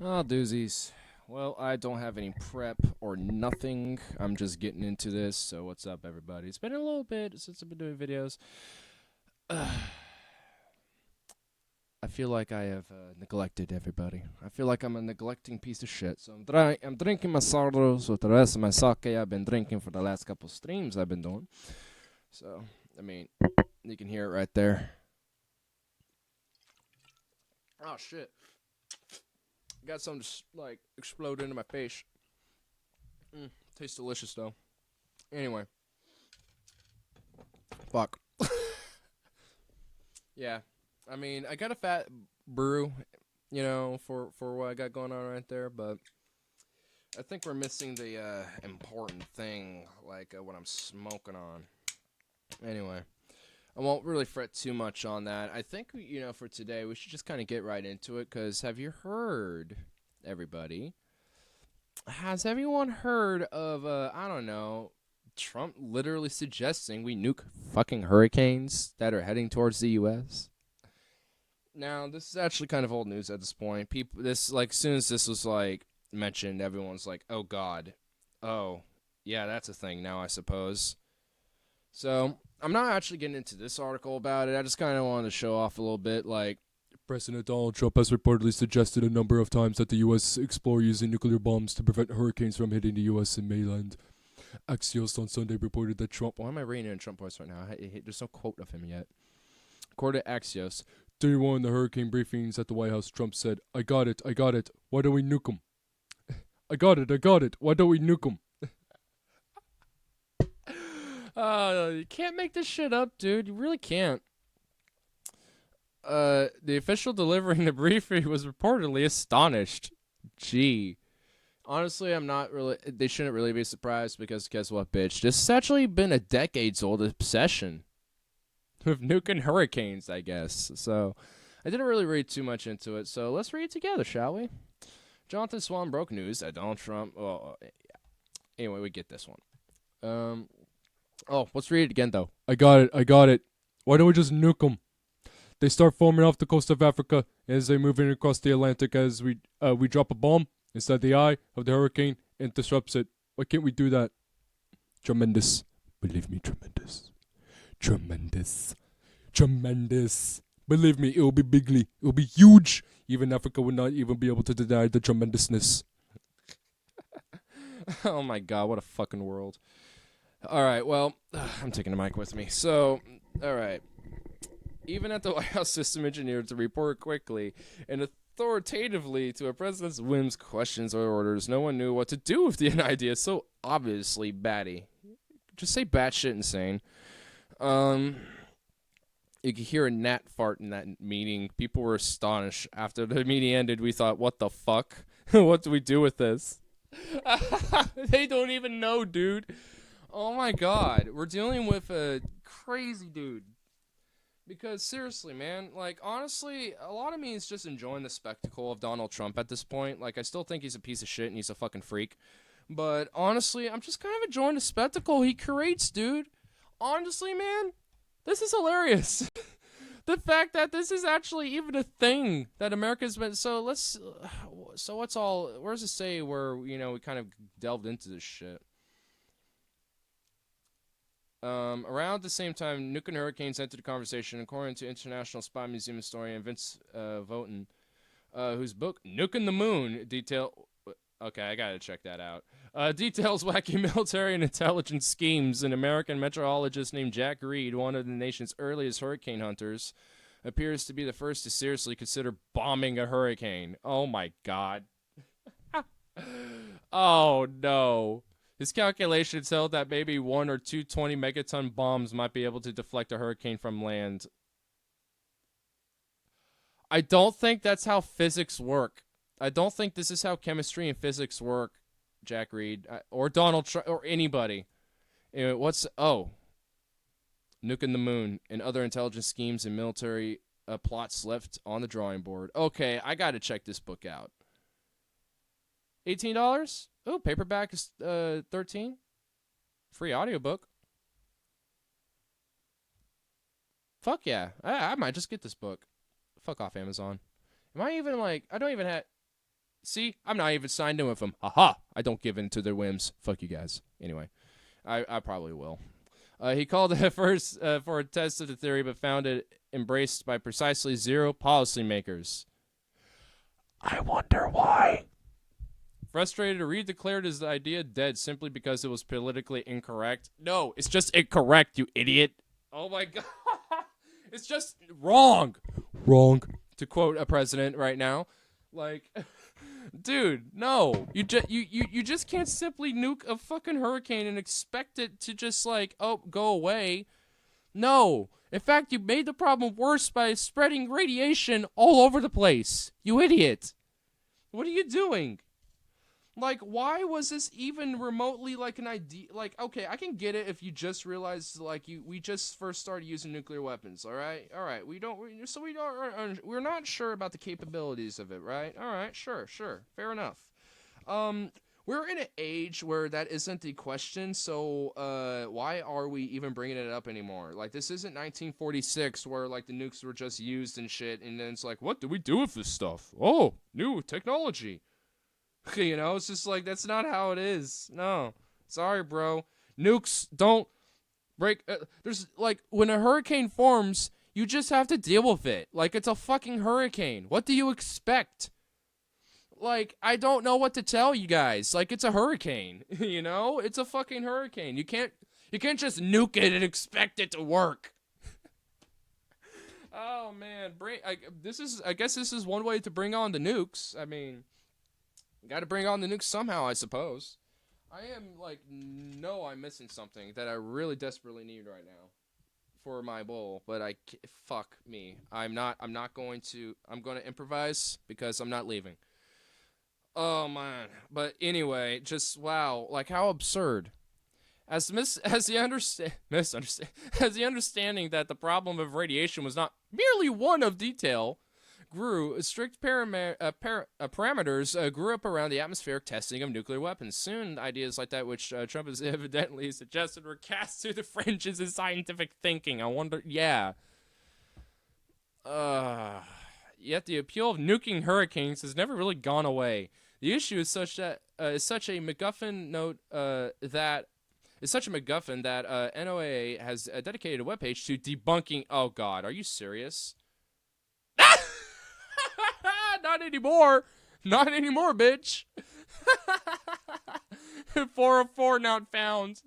Oh, doozies. Well, I don't have any prep or nothing. I'm just getting into this. So, what's up, everybody? It's been a little bit since I've been doing videos. I feel like I have neglected everybody. I feel like I'm a neglecting piece of shit. So, I'm drinking my sorrows with the rest of my sake I've been drinking for the last couple streams I've been doing. So, I mean, you can hear it right there. Oh, shit. Got something just, like, explode into my face. Tastes delicious, though. Anyway. Fuck. Yeah. I mean, I got a fat brew, for what I got going on right there, but I think we're missing the important thing, like what I'm smoking on. Anyway, I won't really fret too much on that. I think, for today, we should just kind of get right into it, because have you heard, everybody? Has everyone heard of, I don't know, Trump literally suggesting we nuke fucking hurricanes that are heading towards the U.S.? Now, this is actually kind of old news at this point. As soon as this was, mentioned, everyone's like, oh, God. Oh, yeah, that's a thing now, I suppose. So, I'm not actually getting into this article about it. I just kind of wanted to show off a little bit, President Donald Trump has reportedly suggested a number of times that the U.S. explore using nuclear bombs to prevent hurricanes from hitting the U.S. and mainland. Axios on Sunday reported that Trump... Why am I reading it in Trump voice right now? There's no quote of him yet. According to Axios, Day one of the hurricane briefings at the White House, Trump said, I got it. Why don't we nuke them? I got it. Why don't we nuke them? You can't make this shit up, dude. You really can't. The official delivering the briefing was reportedly astonished. Gee. Honestly, I'm not really... They shouldn't really be surprised because guess what, bitch? This has actually been a decades-old obsession with nuking hurricanes, I guess. So, I didn't really read too much into it. So, let's read it together, shall we? Jonathan Swan broke news that Donald Trump... Well, yeah. Anyway, we get this one. Let's read it again, though. I got it. Why don't we just nuke them? They start forming off the coast of Africa as they move in across the Atlantic as we drop a bomb inside the eye of the hurricane and disrupts it. Why can't we do that? Tremendous. Believe me, tremendous. Believe me, it'll be bigly. It'll be huge. Even Africa would not even be able to deny the tremendousness. Oh my god, what a fucking world. Alright, well, I'm taking the mic with me. So, alright. Even at the White House system engineer to report quickly and authoritatively to a president's whims, questions, or orders, no one knew what to do with the idea so obviously batty. Just say batshit insane. You could hear a gnat fart in that meeting. People were astonished. After the meeting ended, we thought, what the fuck? What do we do with this? They don't even know, dude. Oh my god. We're dealing with a crazy dude. Because seriously, man, honestly, a lot of me is just enjoying the spectacle of Donald Trump at this point. I still think he's a piece of shit and he's a fucking freak. But honestly, I'm just kind of enjoying the spectacle he creates, dude. Honestly, man, this is hilarious. The fact that this is actually even a thing that America's been... So what's all... Where does it say where, we kind of delved into this shit? Around the same time, Nuking Hurricanes entered the conversation, according to International Spy Museum historian Vince Voten, whose book, Nuking the Moon, Okay, I gotta check that out. Details wacky military and intelligence schemes. An American meteorologist named Jack Reed, one of the nation's earliest hurricane hunters, appears to be the first to seriously consider bombing a hurricane. Oh my god. Oh no. His calculations held that maybe 1 or 2 20-megaton bombs might be able to deflect a hurricane from land. I don't think that's how physics work. I don't think this is how chemistry and physics work, Jack Reed. Or Donald Trump, or anybody. Anyway, nuking the moon and other intelligence schemes and military plots left on the drawing board. Okay, I gotta check this book out. $18? Oh, paperback is $13. Free audiobook. Fuck yeah. I might just get this book. Fuck off, Amazon. Am I even I don't even have... See, I'm not even signed in with them. Haha, I don't give in to their whims. Fuck you guys. Anyway, I probably will. He called it first for a test of the theory, but found it embraced by precisely 0 policymakers. I wonder why. Frustrated, Reed declared his idea dead simply because it was politically incorrect. No, it's just incorrect, you idiot. Oh my god. It's just wrong. Wrong. To quote a president right now. Like, dude, no. You just can't simply nuke a fucking hurricane and expect it to just, like, go away. No. In fact, you made the problem worse by spreading radiation all over the place. You idiot. What are you doing? Like, why was this even remotely, like, an idea? Like, okay, I can get it if you just realized, like, we just first started using nuclear weapons, all right? We're not sure about the capabilities of it, right? All right, sure, fair enough. We're in an age where that isn't the question, so why are we even bringing it up anymore? Like, this isn't 1946 where, like, the nukes were just used and shit, and then it's like, what do we do with this stuff? Oh, new technology. You know, it's just like, that's not how it is. No. Sorry, bro. Nukes don't break. There's, like, when a hurricane forms, you just have to deal with it. Like, it's a fucking hurricane. What do you expect? Like, I don't know what to tell you guys. Like, it's a hurricane. You know? It's a fucking hurricane. You can't just nuke it and expect it to work. Oh, man. I guess this is one way to bring on the nukes. I mean, got to bring on the nukes somehow, I suppose. I am, like, I'm missing something that I really desperately need right now for my bowl, but fuck me. I'm going to improvise because I'm not leaving. Oh, man. But anyway, just, wow, like, how absurd. As the understanding that the problem of radiation was not merely one of detail grew, strict parameters grew up around the atmospheric testing of nuclear weapons. Soon, ideas like that, which Trump has evidently suggested, were cast to the fringes of scientific thinking. I wonder, yeah. Yet the appeal of nuking hurricanes has never really gone away. The issue is such a MacGuffin that NOAA has dedicated a webpage to debunking. Oh God, are you serious? Not anymore. Not anymore, bitch. 404 not found.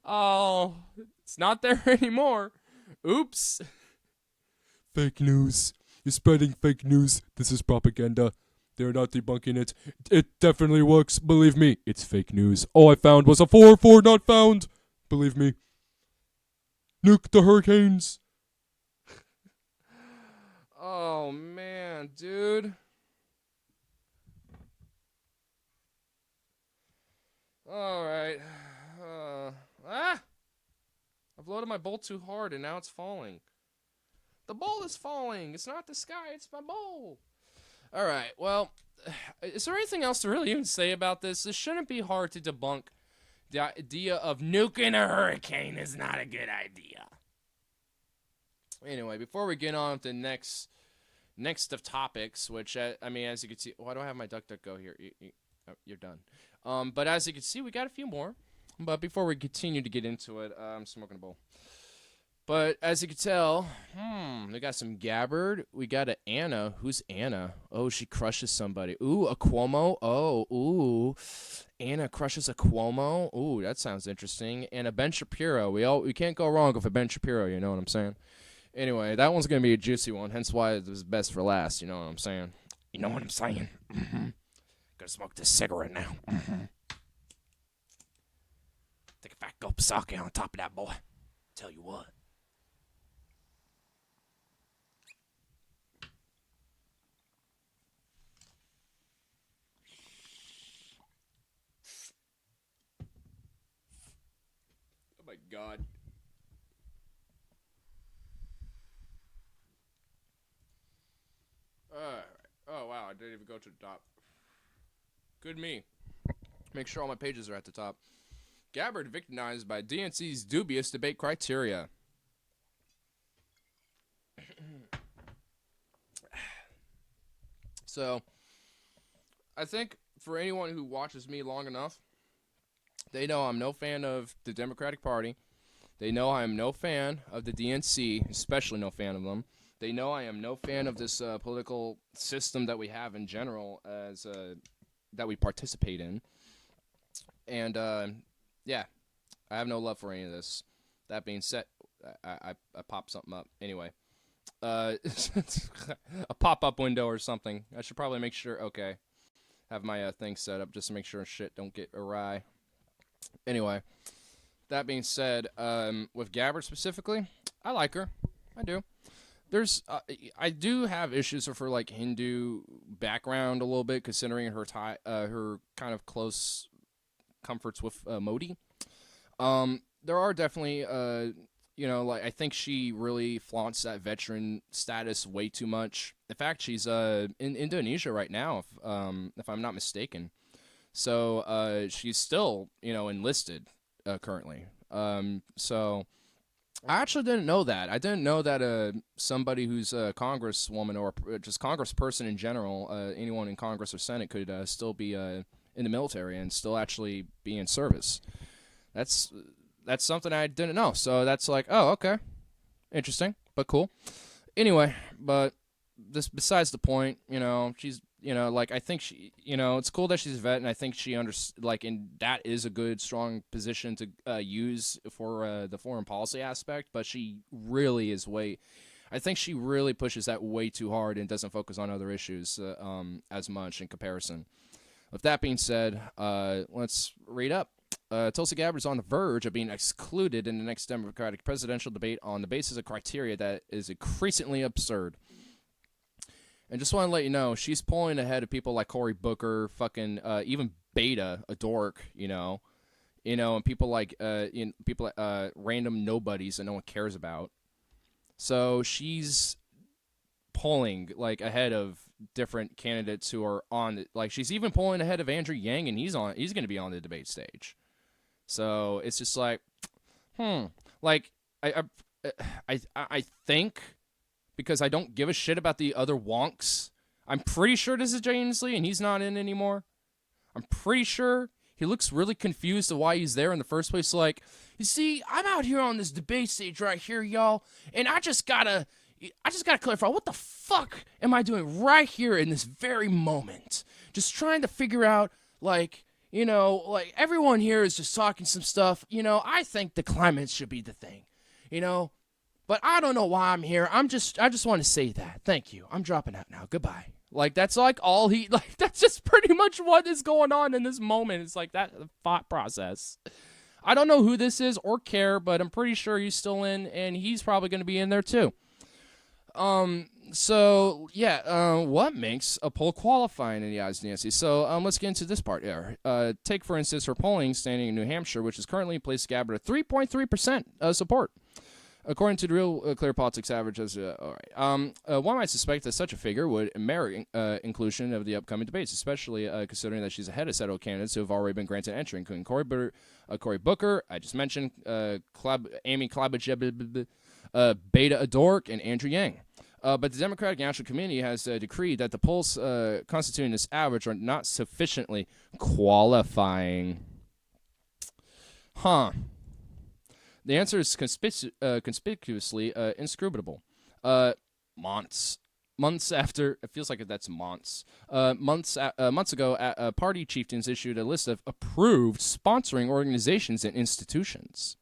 Oh, it's not there anymore. Oops. Fake news. You're spreading fake news. This is propaganda. They're not debunking it. It definitely works. Believe me, it's fake news. All I found was a 404 not found. Believe me. Nuke the hurricanes. Oh, man, dude. Alright. I've loaded my bowl too hard and now it's falling. The bowl is falling. It's not the sky, it's my bowl. Alright, well, is there anything else to really even say about this? This shouldn't be hard to debunk. The idea of nuking a hurricane is not a good idea. Anyway, before we get on with the next of topics, which, I mean, as you can see, why do I have my DuckDuckGo here? You're done. But as you can see, we got a few more. But before we continue to get into it, I'm smoking a bowl. But as you can tell, we got some Gabbard. We got a Anna. Who's Anna? Oh, she crushes somebody. Ooh, a Cuomo. Oh, ooh. Anna crushes a Cuomo. Ooh, that sounds interesting. And a Ben Shapiro. We can't go wrong with a Ben Shapiro, you know what I'm saying? Anyway, that one's going to be a juicy one, hence why it was best for last, you know what I'm saying? You know what I'm saying? Mm-hmm. Gonna smoke this cigarette now. Mm-hmm. Take a fat gulp of sake on top of that, boy. Tell you what. Oh my God. Oh wow, I didn't even go to the top. Good me. Make sure all my pages are at the top. Gabbard victimized by DNC's dubious debate criteria. So, I think for anyone who watches me long enough, they know I'm no fan of the Democratic Party. They know I am no fan of the DNC, especially no fan of them. They know I am no fan of this political system that we have in general, as that we participate in. And yeah, I have no love for any of this. That being said, I popped something up. Anyway, a pop-up window or something. I should probably make sure. Okay, have my thing set up just to make sure shit don't get awry. Anyway, that being said, with Gabbard specifically, I like her. I do. There's, I do have issues with her like Hindu background a little bit, considering her her kind of close comforts with Modi. There are definitely, like I think she really flaunts that veteran status way too much. In fact, she's in Indonesia right now, if I'm not mistaken. So she's still, enlisted currently. So I actually didn't know that. I didn't know that somebody who's a congresswoman or just congressperson in general, anyone in Congress or Senate could still be in the military and still actually be in service. That's something I didn't know. So that's like, oh, okay, interesting, but cool. Anyway, but this besides the point. She's I think she, it's cool that she's a vet, and I think she and that is a good, strong position to use for the foreign policy aspect. But she really is I think she really pushes that way too hard and doesn't focus on other issues as much in comparison. With that being said, let's read up. Tulsi Gabbard is on the verge of being excluded in the next Democratic presidential debate on the basis of criteria that is increasingly absurd. And just want to let you know, she's pulling ahead of people like Cory Booker, fucking even Beta, a dork, and people like random nobodies that no one cares about. So she's pulling like ahead of different candidates who are on she's even pulling ahead of Andrew Yang, and he's going to be on the debate stage. So it's just like, like I think, because I don't give a shit about the other wonks. I'm pretty sure this is Jay Inslee, and he's not in anymore. I'm pretty sure he looks really confused to why he's there in the first place. Like, you see, I'm out here on this debate stage right here, y'all, and I just gotta clarify, what the fuck am I doing right here in this very moment? Just trying to figure out, everyone here is just talking some stuff. I think the climate should be the thing, But I don't know why I'm here. I just want to say that. Thank you. I'm dropping out now. Goodbye. That's all that's just pretty much what is going on in this moment. It's like that thought process. I don't know who this is or care, but I'm pretty sure he's still in, and he's probably going to be in there too. So yeah, what makes a poll qualifying in the eyes of Nancy? So let's get into this part here. Take for instance her polling standing in New Hampshire, which is currently placed Gabbard at 3.3% support. According to the Real Clear Politics average, all right. One might suspect that such a figure would merit inclusion of the upcoming debates, especially considering that she's ahead of several candidates who have already been granted entry, including Cory Booker, I just mentioned, Amy Klobuchar, Beta Adork, and Andrew Yang. But the Democratic National Committee has decreed that the polls constituting this average are not sufficiently qualifying. The answer is conspicuously inscrutable. Months after, it feels like that's months. Months ago, party chieftains issued a list of approved sponsoring organizations and institutions.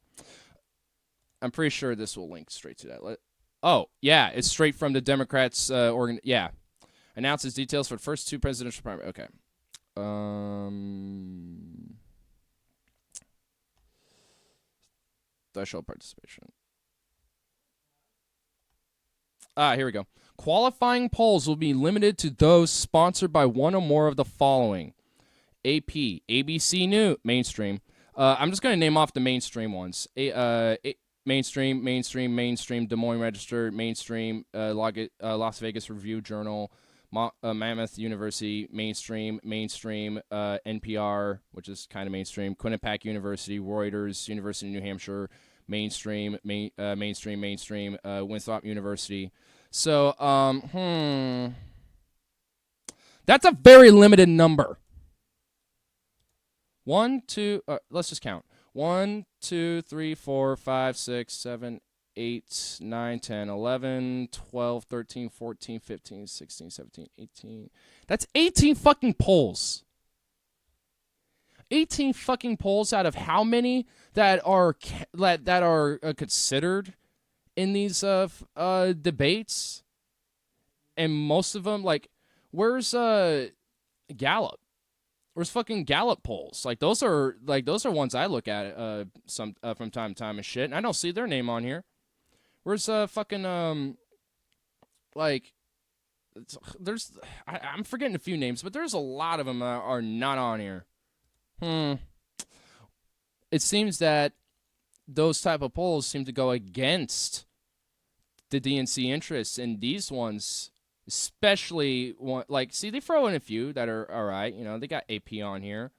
I'm pretty sure this will link straight to that. Oh, yeah, it's straight from the Democrats' yeah. Announces details for the first two presidential primaries. Okay. Threshold participation. Here we go. Qualifying polls will be limited to those sponsored by one or more of the following: AP, ABC News, mainstream. I'm just going to name off the mainstream ones. Mainstream, Des Moines Register, mainstream, Las Vegas Review Journal, Mammoth University, mainstream, NPR, which is kind of mainstream, Quinnipiac University, Reuters, University of New Hampshire, mainstream, Winthrop University. So, That's a very limited number. 1, 2, let's just count. 1, 2, 3, 4, 5, 6, 7, 8, 9, 10, 11, 12, 13, 14, 15, 16, 17, 18. That's 18 fucking polls. 18 fucking polls out of how many that are considered in these debates? And most of them, like, where's Gallup? Where's fucking Gallup polls? Like those are ones I look at from time to time and shit, and I don't see their name on here. Where's fucking like there's I'm forgetting a few names, but there's a lot of them that are not on here. It seems that those type of polls seem to go against the DNC interests, and these ones. Especially, like, see, they throw in a few that are all right. You know, they got AP on here.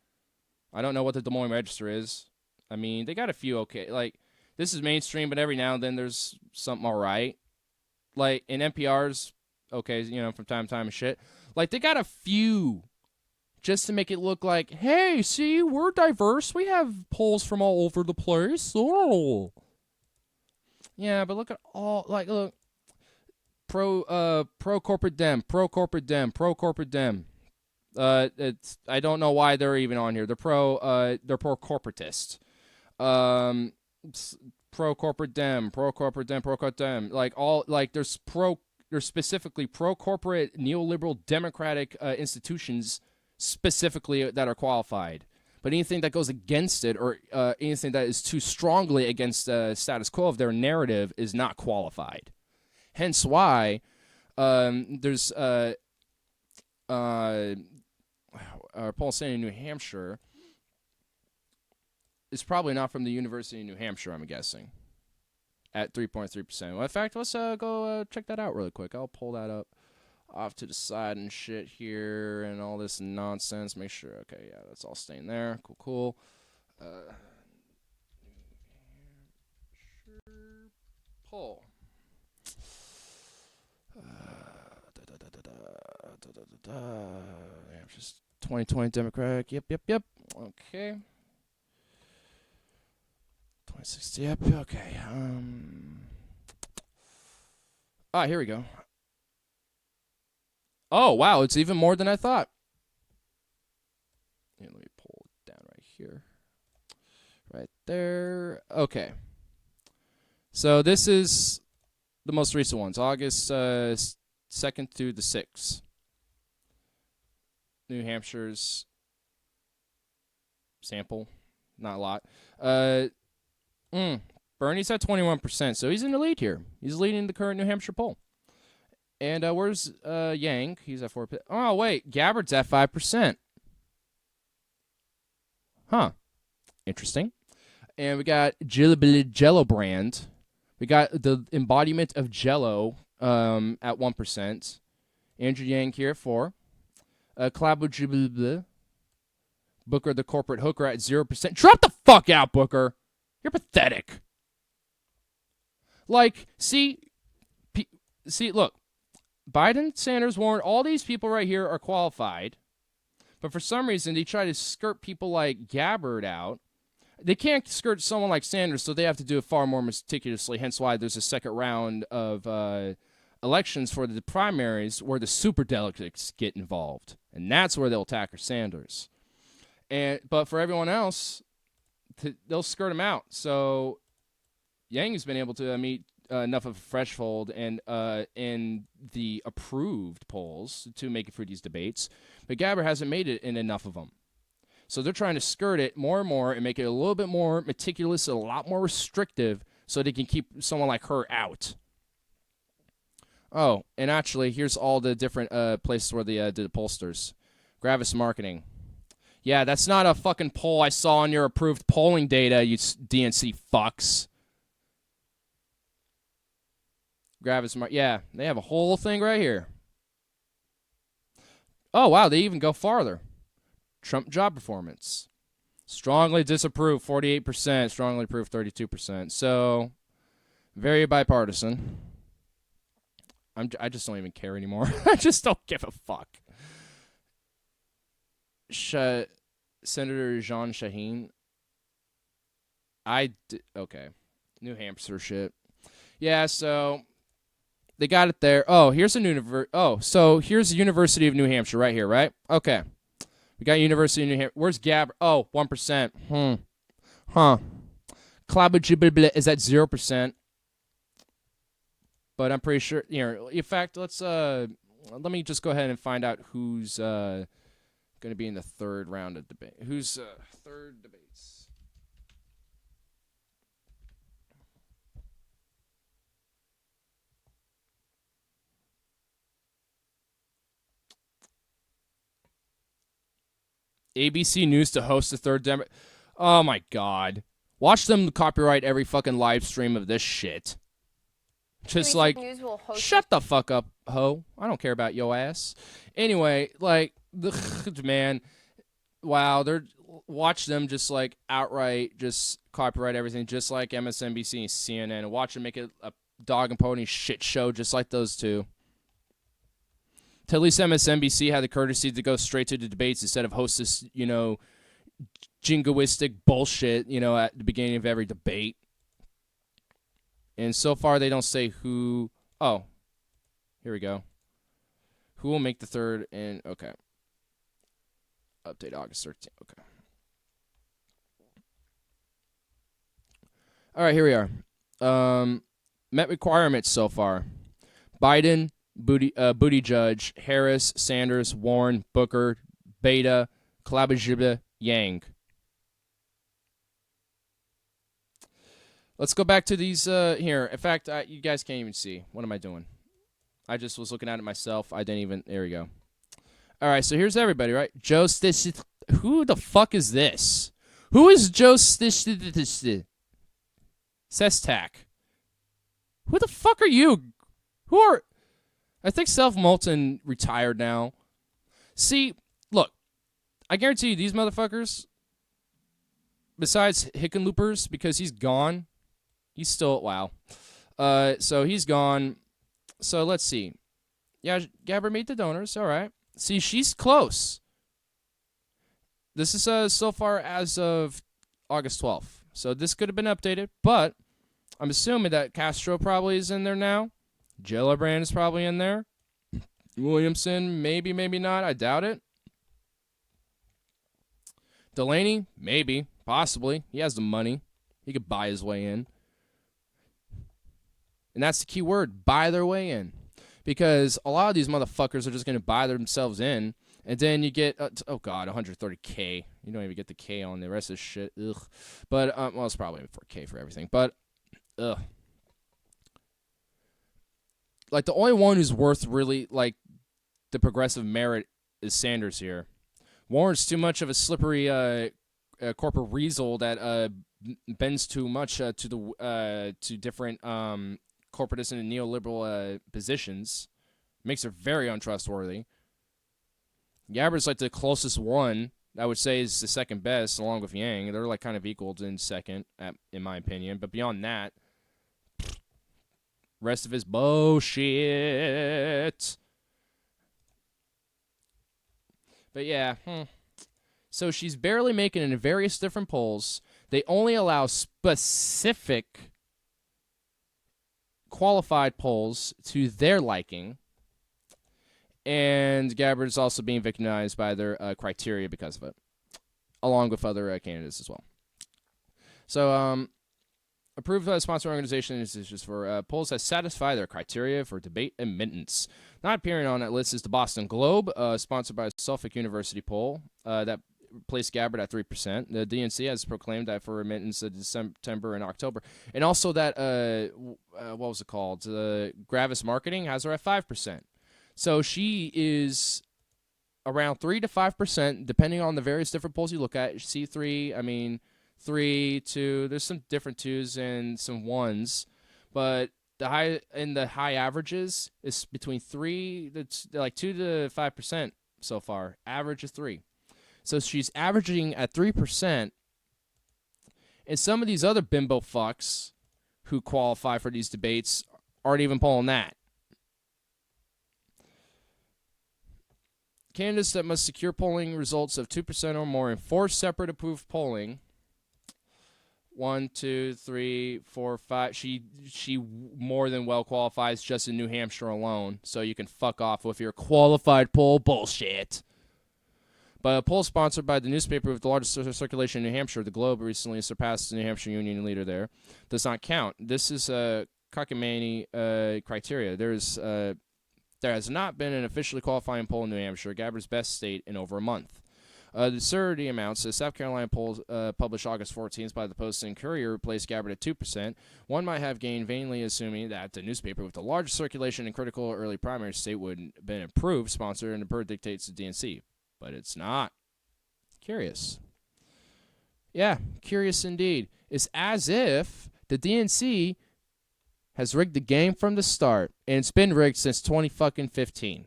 I don't know what the Des Moines Register is. I mean, they got a few okay. Like, this is mainstream, but every now and then there's something all right. Like, in NPR's, okay, you know, from time to time and shit. Like, they got a few just to make it look like, hey, see, we're diverse. We have polls from all over the place. Oh. Yeah, but look at all, like, look. Pro corporate dem. It's I don't know why they're even on here. They're pro corporatist. Pro corporate dem. Like all like there's specifically pro corporate neoliberal democratic institutions specifically that are qualified. But anything that goes against it or anything that is too strongly against the status quo of their narrative is not qualified. Hence why there's Paul Center in New Hampshire is probably not from the University of New Hampshire, I'm guessing, at 3.3%. Well, in fact, let's go check that out really quick. I'll pull that up off to the side and shit here and all this nonsense. Make sure, okay, yeah, that's all staying there. Cool. New Hampshire poll. Just 2020 Democratic. Yep. Okay. 2060. Yep. Okay. Here we go. Oh wow, it's even more than I thought. Yeah, let me pull it down right here. Right there. Okay. So this is the most recent ones, August 2nd through the 6th. New Hampshire's sample, not a lot. Bernie's at 21%, so he's in the lead here. He's leading the current New Hampshire poll. And where's Yang? He's at 4%. Oh, wait, Gabbard's at 5%. Huh. Interesting. And we got Jello Brand. We got the embodiment of Jello at 1%. Andrew Yang here at 4%. Booker the corporate hooker at 0%. Drop the fuck out, Booker. You're pathetic. Like, see, look. Biden, Sanders, Warren, all these people right here are qualified. But for some reason, they try to skirt people like Gabbard out. They can't skirt someone like Sanders, so they have to do it far more meticulously, hence why there's a second round of elections for the primaries where the superdelegates get involved. And that's where they'll attack Sanders. But for everyone else, they'll skirt him out. So Yang has been able to meet enough of a threshold and in the approved polls to make it through these debates. But Gabbard hasn't made it in enough of them. So they're trying to skirt it more and more and make it a little bit more meticulous and a lot more restrictive so they can keep someone like her out. Oh, and actually, here's all the different places where they did the pollsters. Gravis Marketing. Yeah, that's not a fucking poll I saw on your approved polling data, you DNC fucks. Gravis yeah, they have a whole thing right here. Oh, wow, they even go farther. Trump job performance. Strongly disapprove, 48%. Strongly approve, 32%. So, very bipartisan. I just don't even care anymore. I just don't give a fuck. Senator Jean Shaheen. Okay. New Hampshire shit. Yeah, so they got it there. Oh, here's so here's the University of New Hampshire right here, right? Okay. We got University of New Hampshire. Where's Gab? Oh, 1%. Huh. Clabajibibla is at 0%. But I'm pretty sure, in fact, let me just go ahead and find out who's going to be in the third round of debate. Who's third debates? ABC News to host the third debate. Oh my God. Watch them copyright every fucking live stream of this shit. Just like, shut the fuck up, ho. I don't care about yo ass. Anyway, like, man, wow, watch them just like outright just copyright everything, just like MSNBC and CNN, and watch them make it a dog and pony shit show just like those two. At least MSNBC had the courtesy to go straight to the debates instead of host this, jingoistic bullshit, at the beginning of every debate. And so far, they don't say who. Oh, here we go. Who will make the third? And okay. Update August 13th. Okay. All right, here we are. Met requirements so far: Biden, Buttigieg, Harris, Sanders, Warren, Booker, Beta, Clabajibba, Yang. Let's go back to these here. In fact, you guys can't even see. What am I doing? I just was looking at it myself. I didn't even. There we go. All right, so here's everybody, right? Joe Stish. Who the fuck is this? Who is Joe Stish? Sestak. Who the fuck are you? Who are? I think Self Moulton retired now. See, look, I guarantee you these motherfuckers, besides Hickenloopers, because he's gone. He's still, wow. So he's gone. So let's see. Yeah, Gabber made the donors. All right. See, she's close. This is so far as of August 12th. So this could have been updated, but I'm assuming that Castro probably is in there now. Gillibrand is probably in there. Williamson, maybe, maybe not. I doubt it. Delaney, maybe, possibly. He has the money. He could buy his way in. And that's the key word, buy their way in. Because a lot of these motherfuckers are just going to buy themselves in. And then you get, oh God, 130K. You don't even get the K on the rest of this shit. Ugh. But, well, it's probably 4K for everything. But, ugh. Like, the only one who's worth really, like, the progressive merit is Sanders here. Warren's too much of a slippery corporate weasel that bends too much to different corporatist and neoliberal positions. Makes her very untrustworthy. Gabber's like the closest one. I would say is the second best, along with Yang. They're like kind of equal in second, in my opinion. But beyond that, rest of his bullshit. But yeah, So she's barely making it in various different polls. They only allow specific qualified polls to their liking. And Gabbard's also being victimized by their criteria because of it, along with other candidates as well. So, approved by the sponsor organization is just for polls that satisfy their criteria for debate admittance. Not appearing on that list is the Boston Globe, sponsored by Suffolk University poll that placed Gabbard at 3%. The DNC has proclaimed that for admittance in September and October. And also that, what was it called? Gravis Marketing has her at 5%. So she is around 3 to 5%, depending on the various different polls you look at. C3, I mean, 3, 2. There's some different 2s and some 1s, but the high averages is between 2 to 5% so far. Average is 3. So she's averaging at 3%, and some of these other bimbo fucks who qualify for these debates aren't even polling that. Candidates that must secure polling results of 2% or more in 4 separate approved polling. 1, 2, 3, 4, 5. She more than well qualifies just in New Hampshire alone. So you can fuck off with your qualified poll bullshit. But a poll sponsored by the newspaper with the largest circulation in New Hampshire, the Globe, recently surpassed the New Hampshire Union leader there, does not count. This is a cockamamie criteria. There has not been an officially qualifying poll in New Hampshire, Gabbard's best state, in over a month. The absurdity amounts to South Carolina polls published August 14th by the Post and Courier placed Gabbard at 2%. One might have gained vainly assuming that the newspaper with the largest circulation in critical early primary state would have been approved, sponsored, and per dictates the DNC. But it's not. Curious. Yeah, curious indeed. It's as if the DNC has rigged the game from the start, and it's been rigged since 2015.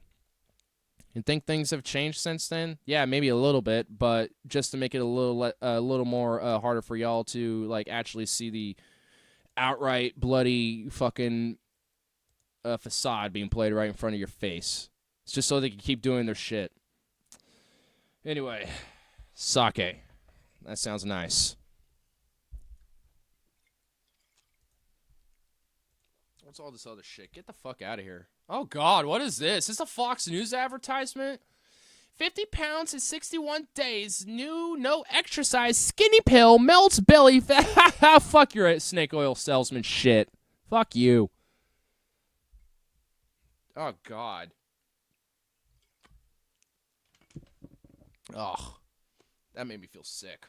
You think things have changed since then? Yeah, maybe a little bit, but just to make it a little more harder for y'all to like actually see the outright bloody fucking facade being played right in front of your face. It's just so they can keep doing their shit. Anyway, sake. That sounds nice. What's all this other shit? Get the fuck out of here. Oh, God, what is this? Is this a Fox News advertisement? 50 pounds in 61 days. New, no exercise, skinny pill, melts belly fat. Fuck your snake oil salesman shit. Fuck you. Oh, God. Oh, that made me feel sick.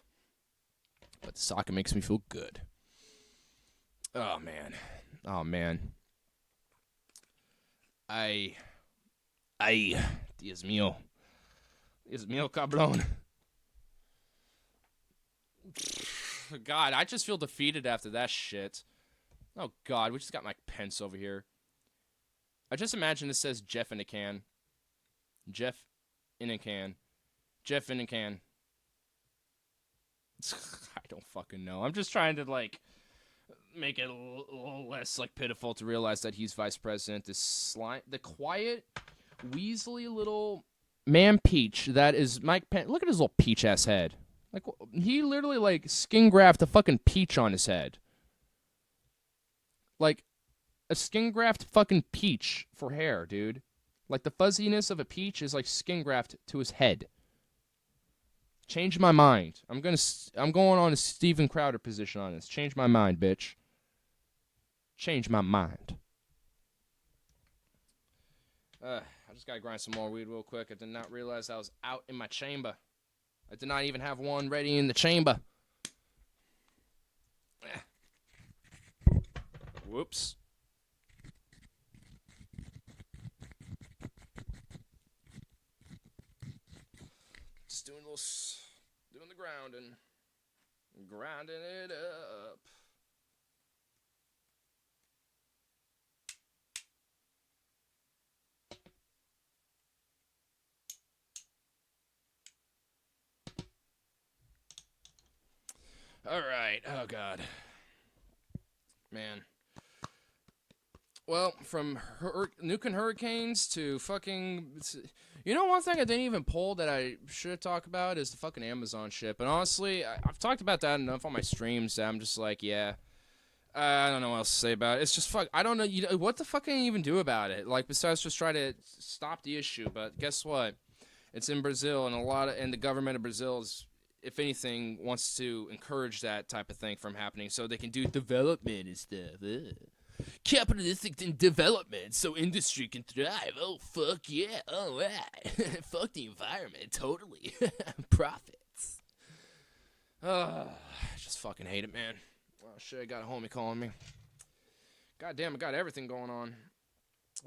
But the sake makes me feel good. Oh, man. Oh, man. Dios mío. Dios mío, cabrón. God, I just feel defeated after that shit. Oh, God, we just got Mike Pence over here. I just imagine it says Jeff in a can. Jeff in a can. Jeff in a can. I don't fucking know. I'm just trying to, like, make it a little less, like, pitiful to realize that he's vice president. The quiet, weaselly little man peach that is Mike Pence. Look at his little peach-ass head. Like, he literally, like, skin grafted a fucking peach on his head. Like, a skin graft fucking peach for hair, dude. Like, the fuzziness of a peach is, like, skin graft to his head. Change my mind. I'm going on a Steven Crowder position on this. Change my mind, bitch. Change my mind. I just gotta grind some more weed real quick. I did not realize I was out in my chamber. I did not even have one ready in the chamber. Whoops. Just doing the grounding. Grinding it up. All right. Oh, God. Man. Well, from Nuking Hurricanes to fucking... You know, one thing I didn't even pull that I should talk about is the fucking Amazon shit. But honestly, I've talked about that enough on my streams that I'm just like, yeah. I don't know what else to say about it. It's just fuck. I don't know. What the fuck can you even do about it? Like, besides just try to stop the issue. But guess what? It's in Brazil, and the government of Brazil is, if anything, wants to encourage that type of thing from happening so they can do development and stuff. Capitalistic development so industry can thrive. Oh, fuck yeah. All right. Fuck the environment. Totally. Profits. I just fucking hate it, man. Oh, shit, I got a homie calling me. God damn, I got everything going on.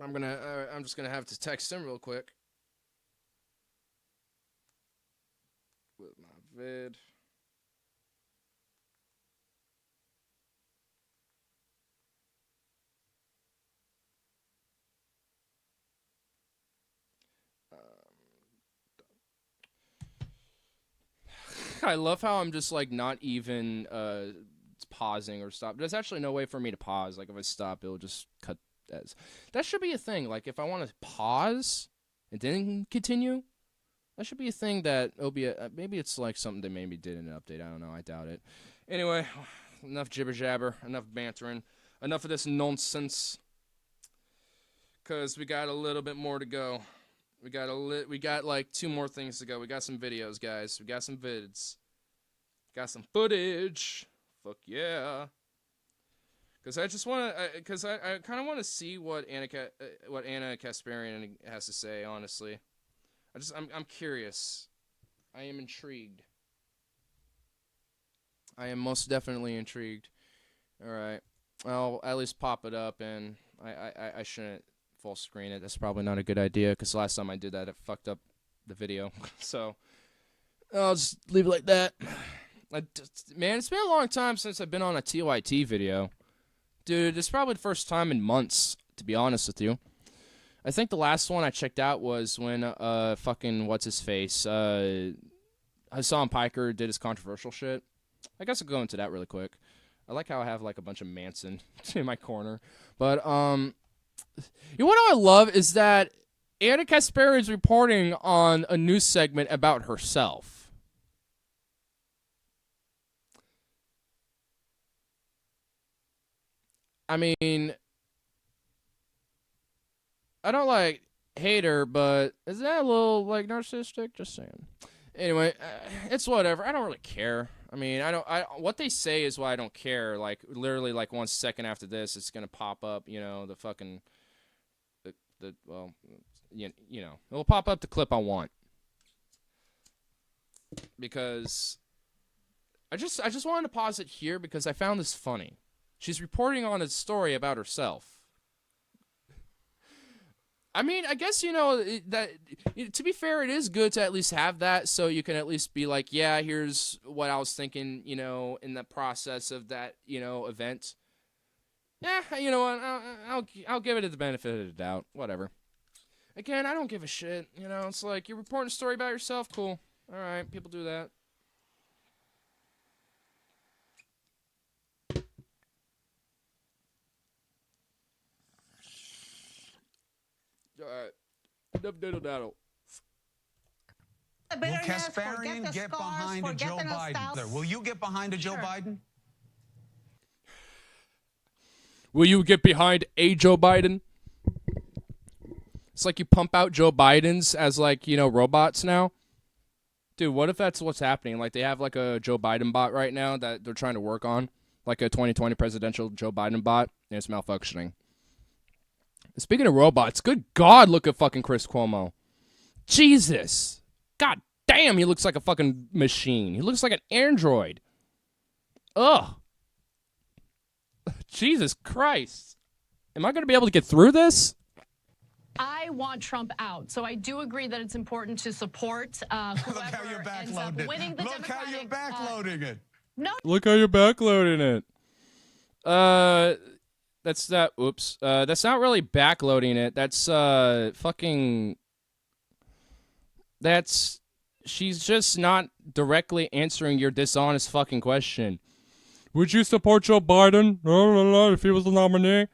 I'm just gonna have to text him real quick. With my vid. I love how I'm just like not even pausing or stop. There's actually no way for me to pause. Like if I stop, it'll just cut. That should be a thing. Like if I want to pause and then continue, That should be a thing that it'll be maybe it's like something they maybe did in an update. I don't know. I doubt it. Anyway, enough jibber jabber, enough bantering, enough of this nonsense. Cause we got a little bit more to go. We got like 2 more things to go. We got some videos, guys. We got some vids. Got some footage. Fuck yeah. Cause I just want to, cause I kind of want to see what Anna Kasparian has to say. Honestly, I'm curious. I am intrigued. I am most definitely intrigued. All right, I'll at least pop it up, and I shouldn't full screen it. That's probably not a good idea because last time I did that, it fucked up the video. So I'll just leave it like that. Man, it's been a long time since I've been on a TYT video. Dude, it's probably the first time in months, to be honest with you. I think the last one I checked out was when fucking what's-his-face, Hassan Piker did his controversial shit. I guess I'll go into that really quick. I like how I have like a bunch of Manson in my corner. But, you know what I love is that Anna Kasparian is reporting on a news segment about herself. I mean, I don't like hate her, but is that a little like narcissistic? Just saying. Anyway, it's whatever. I don't really care. I mean, what they say is why I don't care. Like literally, like 1 second after this, it's gonna pop up. You know, the fucking well, you know, it'll pop up the clip I want because I just wanted to pause it here because I found this funny. She's reporting on a story about herself. I mean, I guess, you know, that to be fair, it is good to at least have that so you can at least be like, yeah, here's what I was thinking, you know, in the process of that, you know, event. Yeah, you know what, I'll give it the benefit of the doubt. Whatever. Again, I don't give a shit. You know, it's like, you're reporting a story about yourself, cool. All right, people do that. Daddle. Will Kasparian get behind a Joe Biden? Will you get behind a Joe Biden? Will you get behind a Joe Biden? It's like you pump out Joe Bidens as like, you know, robots now. Dude, what if that's what's happening? Like they have like a Joe Biden bot right now that they're trying to work on. Like a 2020 presidential Joe Biden bot, and it's malfunctioning. Speaking of robots, good God, look at fucking Chris Cuomo. Jesus. God damn, he looks like a fucking machine. He looks like an android. Ugh. Jesus Christ. Am I going to be able to get through this? I want Trump out, so I do agree that it's important to support whoever Look how you're ends up winning the Look how you're backloading it. No. Look how you're backloading it. That's not, oops. That's not really backloading it. That's, fucking, that's, she's just not directly answering your dishonest fucking question. Would you support Joe Biden if he was the nominee?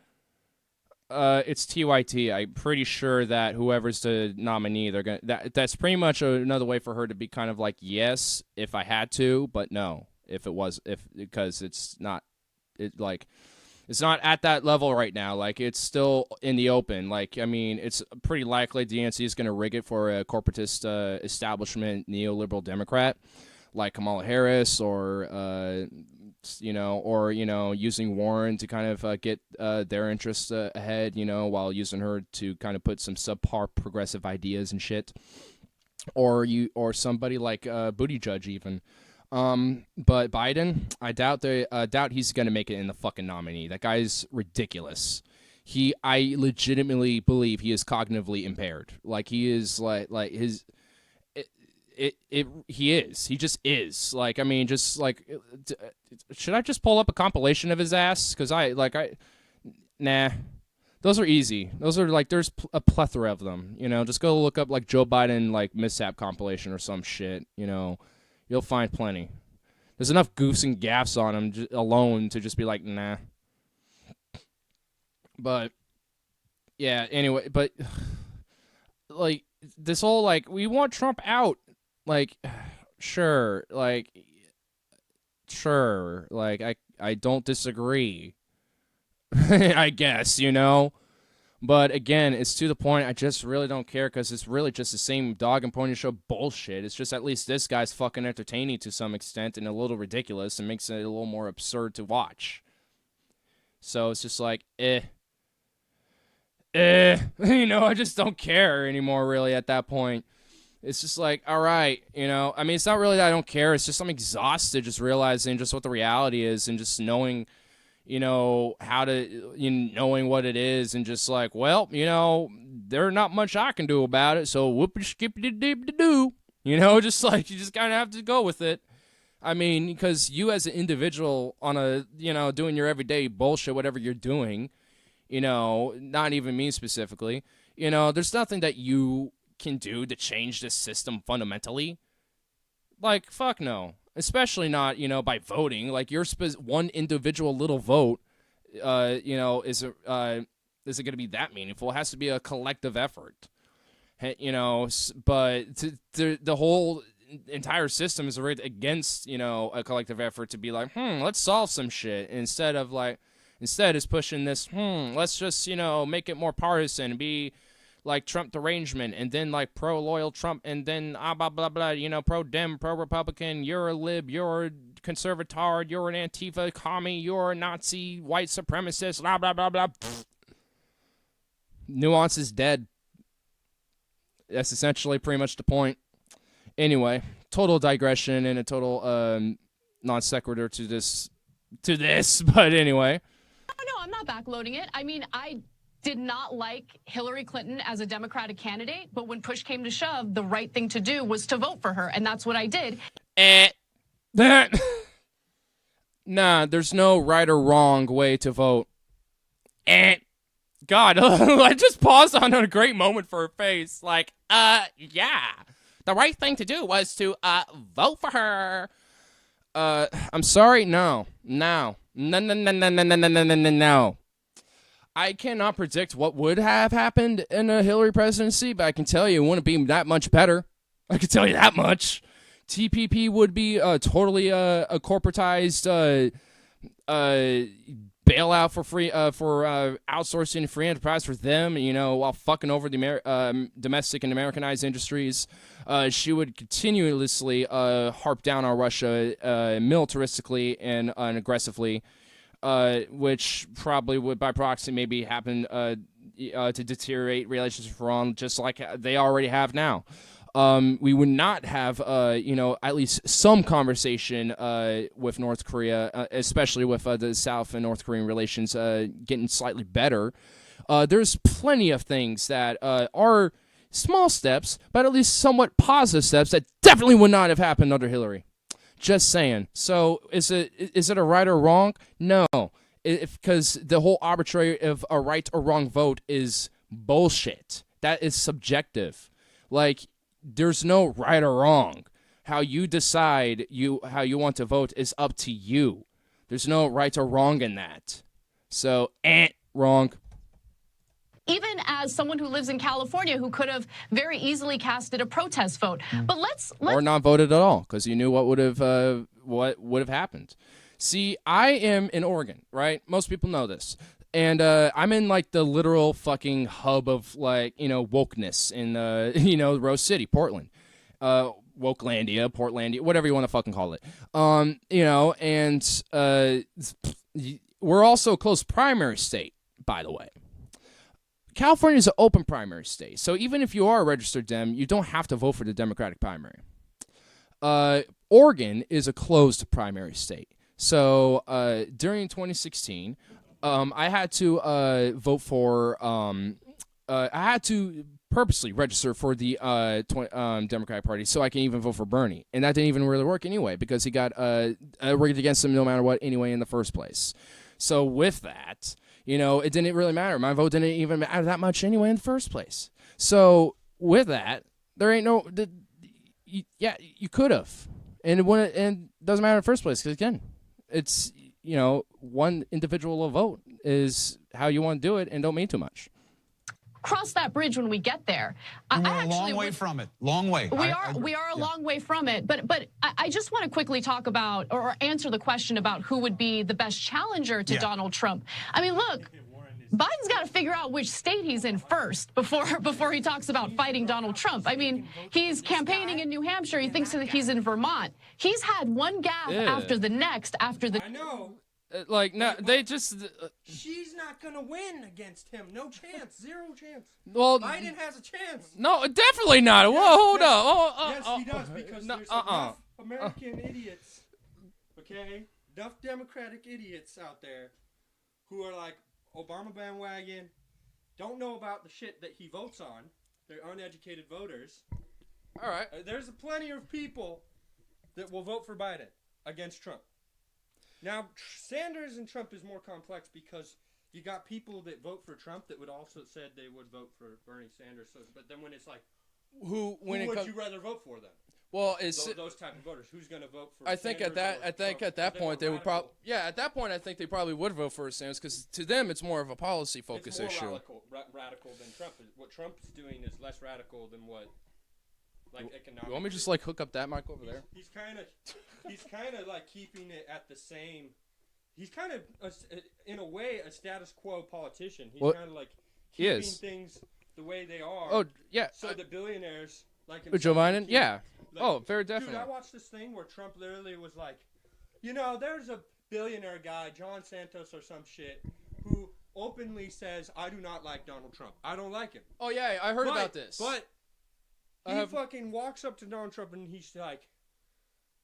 It's TYT. I'm pretty sure that whoever's the nominee, they're gonna, that's pretty much another way for her to be kind of like, yes, if I had to, but no, because it's not, it's not at that level right now. Like, it's still in the open. Like, I mean, it's pretty likely DNC is going to rig it for a corporatist establishment neoliberal Democrat like Kamala Harris or, using Warren to kind of get their interests ahead, you know, while using her to kind of put some subpar progressive ideas and shit. Or somebody like Buttigieg even. But Biden, I doubt he's gonna make it in the fucking nominee. That guy's ridiculous. I legitimately believe he is cognitively impaired. Like he is he is. He just is. Like, I mean, just like, should I just pull up a compilation of his ass? Cause nah. Those are easy. Those are like, there's a plethora of them. You know, just go look up like Joe Biden like mishap compilation or some shit. You know. You'll find plenty. There's enough goofs and gaffes on him alone to just be like, nah. But, yeah, anyway, but, like, this whole, like, we want Trump out. Like, sure. Like, sure. Like, I don't disagree. I guess, you know? But again, it's to the point I just really don't care because it's really just the same dog and pony show bullshit. It's just at least this guy's fucking entertaining to some extent and a little ridiculous and makes it a little more absurd to watch. So it's just like, you know, I just don't care anymore really at that point. It's just like, all right, you know, I mean, it's not really that I don't care. It's just I'm exhausted just realizing just what the reality is and just knowing, you know, how to, knowing what it is and just like, well, you know, there's not much I can do about it, so whoop-a-skip-a-dip-a-doo. You know, just like, you just kind of have to go with it. I mean, because you as an individual on a, you know, doing your everyday bullshit, whatever you're doing, you know, not even me specifically, you know, there's nothing that you can do to change this system fundamentally. Like, fuck no. Especially not, you know, by voting. Like, your one individual little vote, you know, is it going to be that meaningful? It has to be a collective effort, you know. But the whole entire system is rigged against, you know, a collective effort to be like, let's solve some shit. Instead it's pushing this, let's just, you know, make it more partisan, be like Trump derangement, and then like pro-loyal Trump, and then blah, blah, blah, you know, pro-Dem, pro-Republican, you're a lib, you're a conservatard, you're an Antifa commie, you're a Nazi, white supremacist, blah, blah, blah, blah. Pfft. Nuance is dead. That's essentially pretty much the point. Anyway, total digression and a total non sequitur to this, but anyway. No, I'm not backloading it. I mean, I did not like Hillary Clinton as a Democratic candidate, but when push came to shove, the right thing to do was to vote for her, and that's what I did. Nah, there's no right or wrong way to vote. God, I just paused on a great moment for her face. Like, yeah. The right thing to do was to, vote for her. I'm sorry, no. No. I cannot predict what would have happened in a Hillary presidency, but I can tell you it wouldn't be that much better. I can tell you that much. TPP would be totally a corporatized bailout for free for outsourcing free enterprise for them, you know, while fucking over the domestic and Americanized industries. She would continuously harp down on Russia militaristically and aggressively. Which probably would, by proxy, maybe happen to deteriorate relations with Iran, just like they already have now. We would not have, you know, at least some conversation with North Korea, especially with the South and North Korean relations getting slightly better. There's plenty of things that are small steps, but at least somewhat positive steps that definitely would not have happened under Hillary. Just saying. So is it a right or wrong? No, because the whole arbitrary of a right or wrong vote is bullshit. That is subjective. Like, there's no right or wrong. How you decide how you want to vote is up to you. There's no right or wrong in that. So, wrong. Even as someone who lives in California who could have very easily casted a protest vote. But let's or not voted at all because you knew what would have happened. See, I am in Oregon, right? Most people know this. And I'm in like the literal fucking hub of like, you know, wokeness in you know, Rose City, Portland. Wokelandia, Portlandia, whatever you want to fucking call it. You know, and we're also a close primary state, by the way. California is an open primary state, so even if you are a registered Dem, you don't have to vote for the Democratic primary. Oregon is a closed primary state. So during 2016, I had to vote for. I had to purposely register for the Democratic Party so I can even vote for Bernie, and that didn't even really work anyway because he got rigged against him no matter what anyway in the first place. So with that, you know, it didn't really matter. My vote didn't even matter that much anyway in the first place. So with that, there ain't no. Yeah, you could have, and it doesn't matter in the first place because again, it's, you know, one individual vote is how you want to do it and don't mean too much. cross that bridge when we get there. And we're a long way from it. Long way. We are a long way from it. But I just want to quickly talk about or answer the question about who would be the best challenger to Donald Trump. I mean, look, Biden's got to figure out which state he's in first before he talks about fighting Donald Trump. I mean, he's campaigning in New Hampshire. He thinks that he's in Vermont. He's had one gaffe after the next after the. I know. Like, no, they just. She's not gonna win against him. No chance. Zero chance. Well, Biden has a chance. No, definitely not. Whoa, hold up. Yes, he does, because there's enough American idiots, okay? Enough Democratic idiots out there who are like Obama bandwagon, don't know about the shit that he votes on. They're uneducated voters. All right. There's plenty of people that will vote for Biden against Trump. Now, Sanders and Trump is more complex because you got people that vote for Trump that would also said they would vote for Bernie Sanders. So, but then when it's like, who would you rather vote for then? Well, it's those type of voters. Who's going to vote for? I think at that point they would probably at that point I think they probably would vote for Sanders because to them it's more of a policy focus issue. It's more radical than Trump. What Trump's doing is less radical than what. Like economic. You want me to just like hook up that mic over there? He's kind of like keeping it at the same. He's kind of in a way a status quo politician. He's kind of like keeping things the way they are. Oh yeah. So the billionaires like Joe Biden, yeah. Like, very definitely. Dude, I watched this thing where Trump literally was like, you know, there's a billionaire guy, John Santos or some shit, who openly says, I do not like Donald Trump. I don't like him. Oh yeah, I heard about this. But he fucking walks up to Donald Trump and he's like,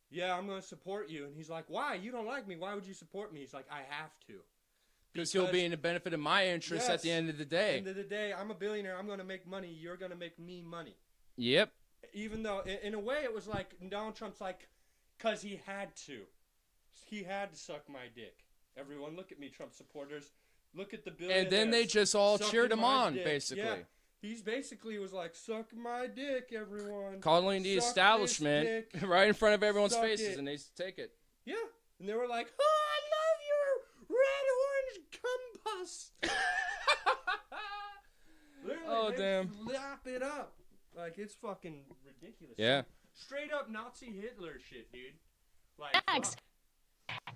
yeah, I'm going to support you. And he's like, why? You don't like me. Why would you support me? He's like, I have to. Because he'll be in the benefit of my interests at the end of the day. At the end of the day, I'm a billionaire. I'm going to make money. You're going to make me money. Yep. Even though, in a way, it was like Donald Trump's like, because he had to. He had to suck my dick. Everyone, look at me, Trump supporters. Look at the billionaires. And then they just all cheered him on, basically. Yeah. He's basically was like, suck my dick, everyone. Calling the establishment right in front of everyone's faces, and they take it. Yeah. And they were like, oh, I love your red orange combust. Oh, damn. Slap it up. Like, it's fucking ridiculous. Yeah. Straight up Nazi Hitler shit, dude. Like, Next.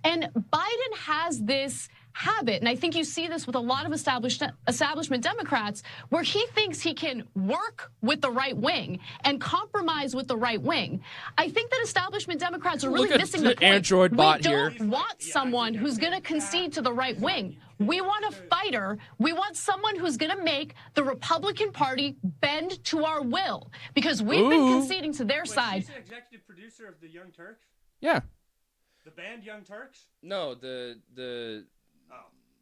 And Biden has this habit, and I think you see this with a lot of establishment Democrats, where he thinks he can work with the right wing and compromise with the right wing. I think that establishment Democrats are really missing the point. Android bot here. We don't want someone who's going to concede to the right wing. We want a fighter. We want someone who's going to make the Republican Party bend to our will, because we've been conceding to their side. She's an executive producer of the Young Turks? Yeah. The band Young Turks? No,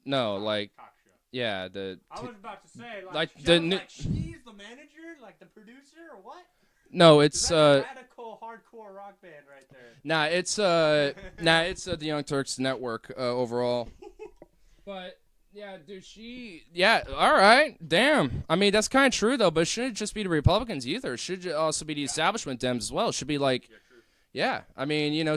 no, like, yeah, I was about to say, like she's the the manager, like the producer, or what? No, it's a radical hardcore rock band right there. it's the Young Turks network overall. But yeah, dude, all right, damn. I mean, that's kind of true though, but it shouldn't just be the Republicans either. It should also be the establishment Dems as well. It should be like, yeah. I mean, you know,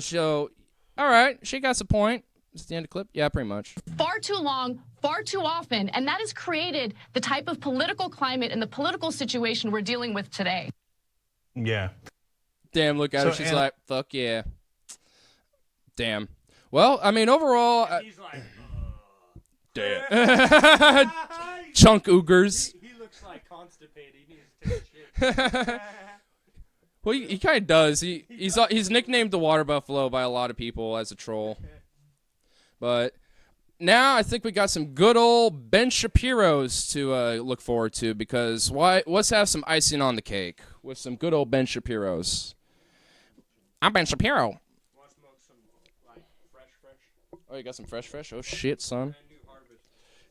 all right, she got the point. Is the end of the clip? Yeah, pretty much. Far too long, far too often, and that has created the type of political climate and the political situation we're dealing with today. Yeah. Damn, look at her. She's like, fuck yeah. Damn. Well, I mean, overall... he's like, damn. Chunk oogers. He looks like constipated. He needs to take a shit. Well, he kind of does. He's nicknamed the Water Buffalo by a lot of people as a troll. But now I think we got some good old Ben Shapiro's to look forward to, because let's have some icing on the cake with some good old Ben Shapiro's. I'm Ben Shapiro. Want to smoke some, like, fresh? Oh, you got some fresh? Oh, shit, son.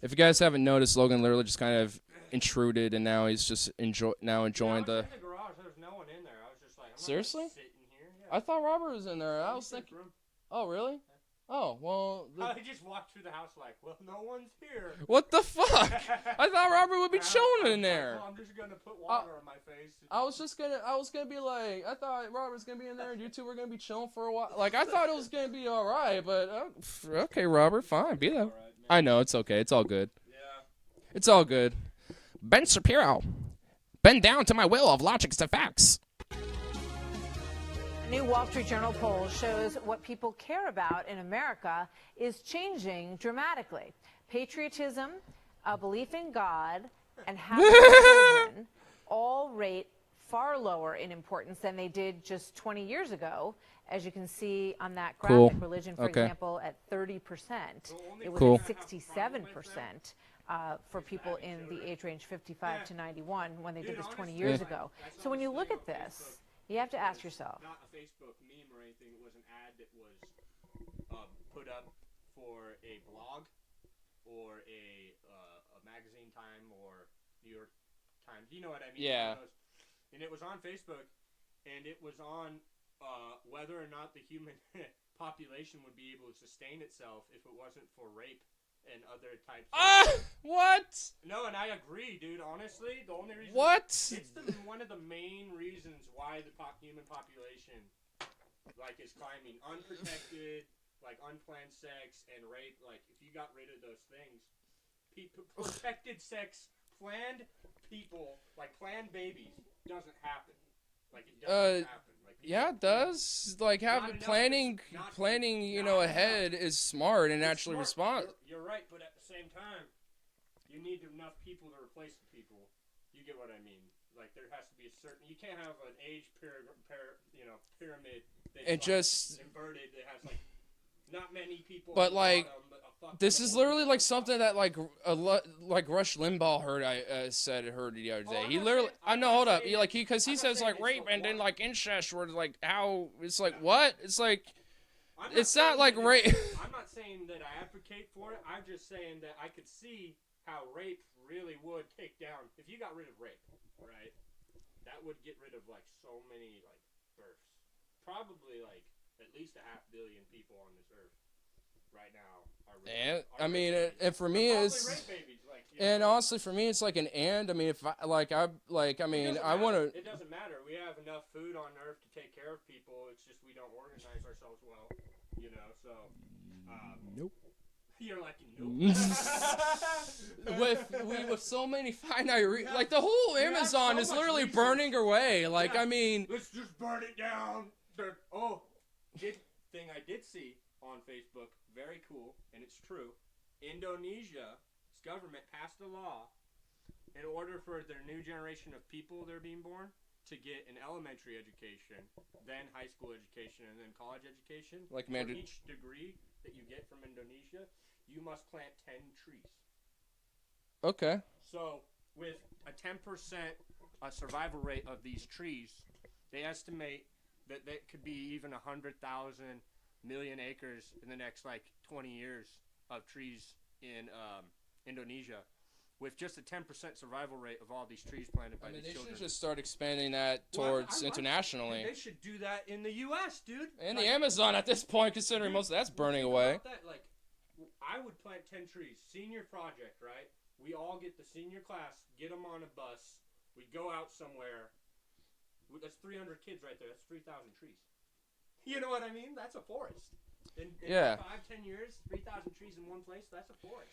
If you guys haven't noticed, Logan literally just kind of intruded, and now he's just enjoying the... in the garage. There's no one in there. I was just like, Seriously? Sitting here. Yeah. I thought Robert was in there. I was thinking... Oh, really? Oh, well... I just walked through the house like, well, no one's here. What the fuck? I thought Robert would be chilling in there. Well, I'm just going to put water on my face. I was going to be like, I thought Robert's going to be in there and you two were going to be chilling for a while. Like, I thought it was going to be all right, but okay, Robert, fine, be there. Right, I know, it's okay. It's all good. Yeah. It's all good. Ben Shapiro. Bend down to my will of logic to facts. A new Wall Street Journal poll shows what people care about in America is changing dramatically. Patriotism, a belief in God, and having children all rate far lower in importance than they did just 20 years ago. As you can see on that graphic, religion, for example, at 30%. It was at 67% for people in the age range 55 to 91 when they did this 20 years ago. So when you look at this, you have to ask yourself. Not a Facebook meme or anything. It was an ad that was put up for a blog or a magazine time or New York Times. You know what I mean? Yeah. And it was on Facebook, and it was on whether or not the human population would be able to sustain itself if it wasn't for rape and other types of... What? No, and I agree, dude. Honestly, the only reason... What? It's one of the main reasons why the human population, like, is climbing. Unprotected, like, unplanned sex and rape. Like, if you got rid of those things, protected sex, planned people, like, planned babies, doesn't happen. Like, it doesn't happen. Like, yeah, it does. Like, planning, you know, ahead is smart and actually respond. You're right, but at the same time, you need enough people to replace the people. You get what I mean? Like, there has to be a certain... You can't have an age pyramid that's and just inverted that has, like, not many people... But, like, bottom, this is literally, like, something that, like Rush Limbaugh heard the other day. He literally... I know, hold up. Because he says, like, rape and then, like, incest were, like, how... It's like, what? It's like... It's not like rape... I'm not saying that I advocate for it. I'm just saying that I could see how rape really would take down... If you got rid of rape, right? That would get rid of, like, so many, like, births. Probably, like, at least 500 million people on this earth right now are rape. And for me, it's... Babies, like, and honestly, for me, it's like an and. I mean, if I want to... It doesn't matter. We have enough food on earth to take care of people. It's just we don't organize ourselves well, you know, so... Nope. You're like, nope. with so many finite... like, the whole Amazon is literally burning away. Like, Yeah. I mean... Let's just burn it down. Thing I did see on Facebook, very cool, and it's true. Indonesia's government passed a law in order for their new generation of people that are being born to get an elementary education, then high school education, and then college education. Like for each degree that you get from Indonesia, you must plant 10 trees. Okay. So with a 10% survival rate of these trees, they estimate that could be even 100,000 million acres in the next, like, 20 years of trees in Indonesia, with just a 10% survival rate of all these trees planted by these children. They should just start expanding that towards internationally. They should do that in the U.S., dude. And the Amazon at this point, considering most of that's burning away. Like, I would plant 10 trees. Senior project, right? We all get the senior class, get them on a bus. We go out somewhere. That's 300 kids right there. That's 3,000 trees. You know what I mean? That's a forest. In 5-10 years, 3,000 trees in one place, that's a forest.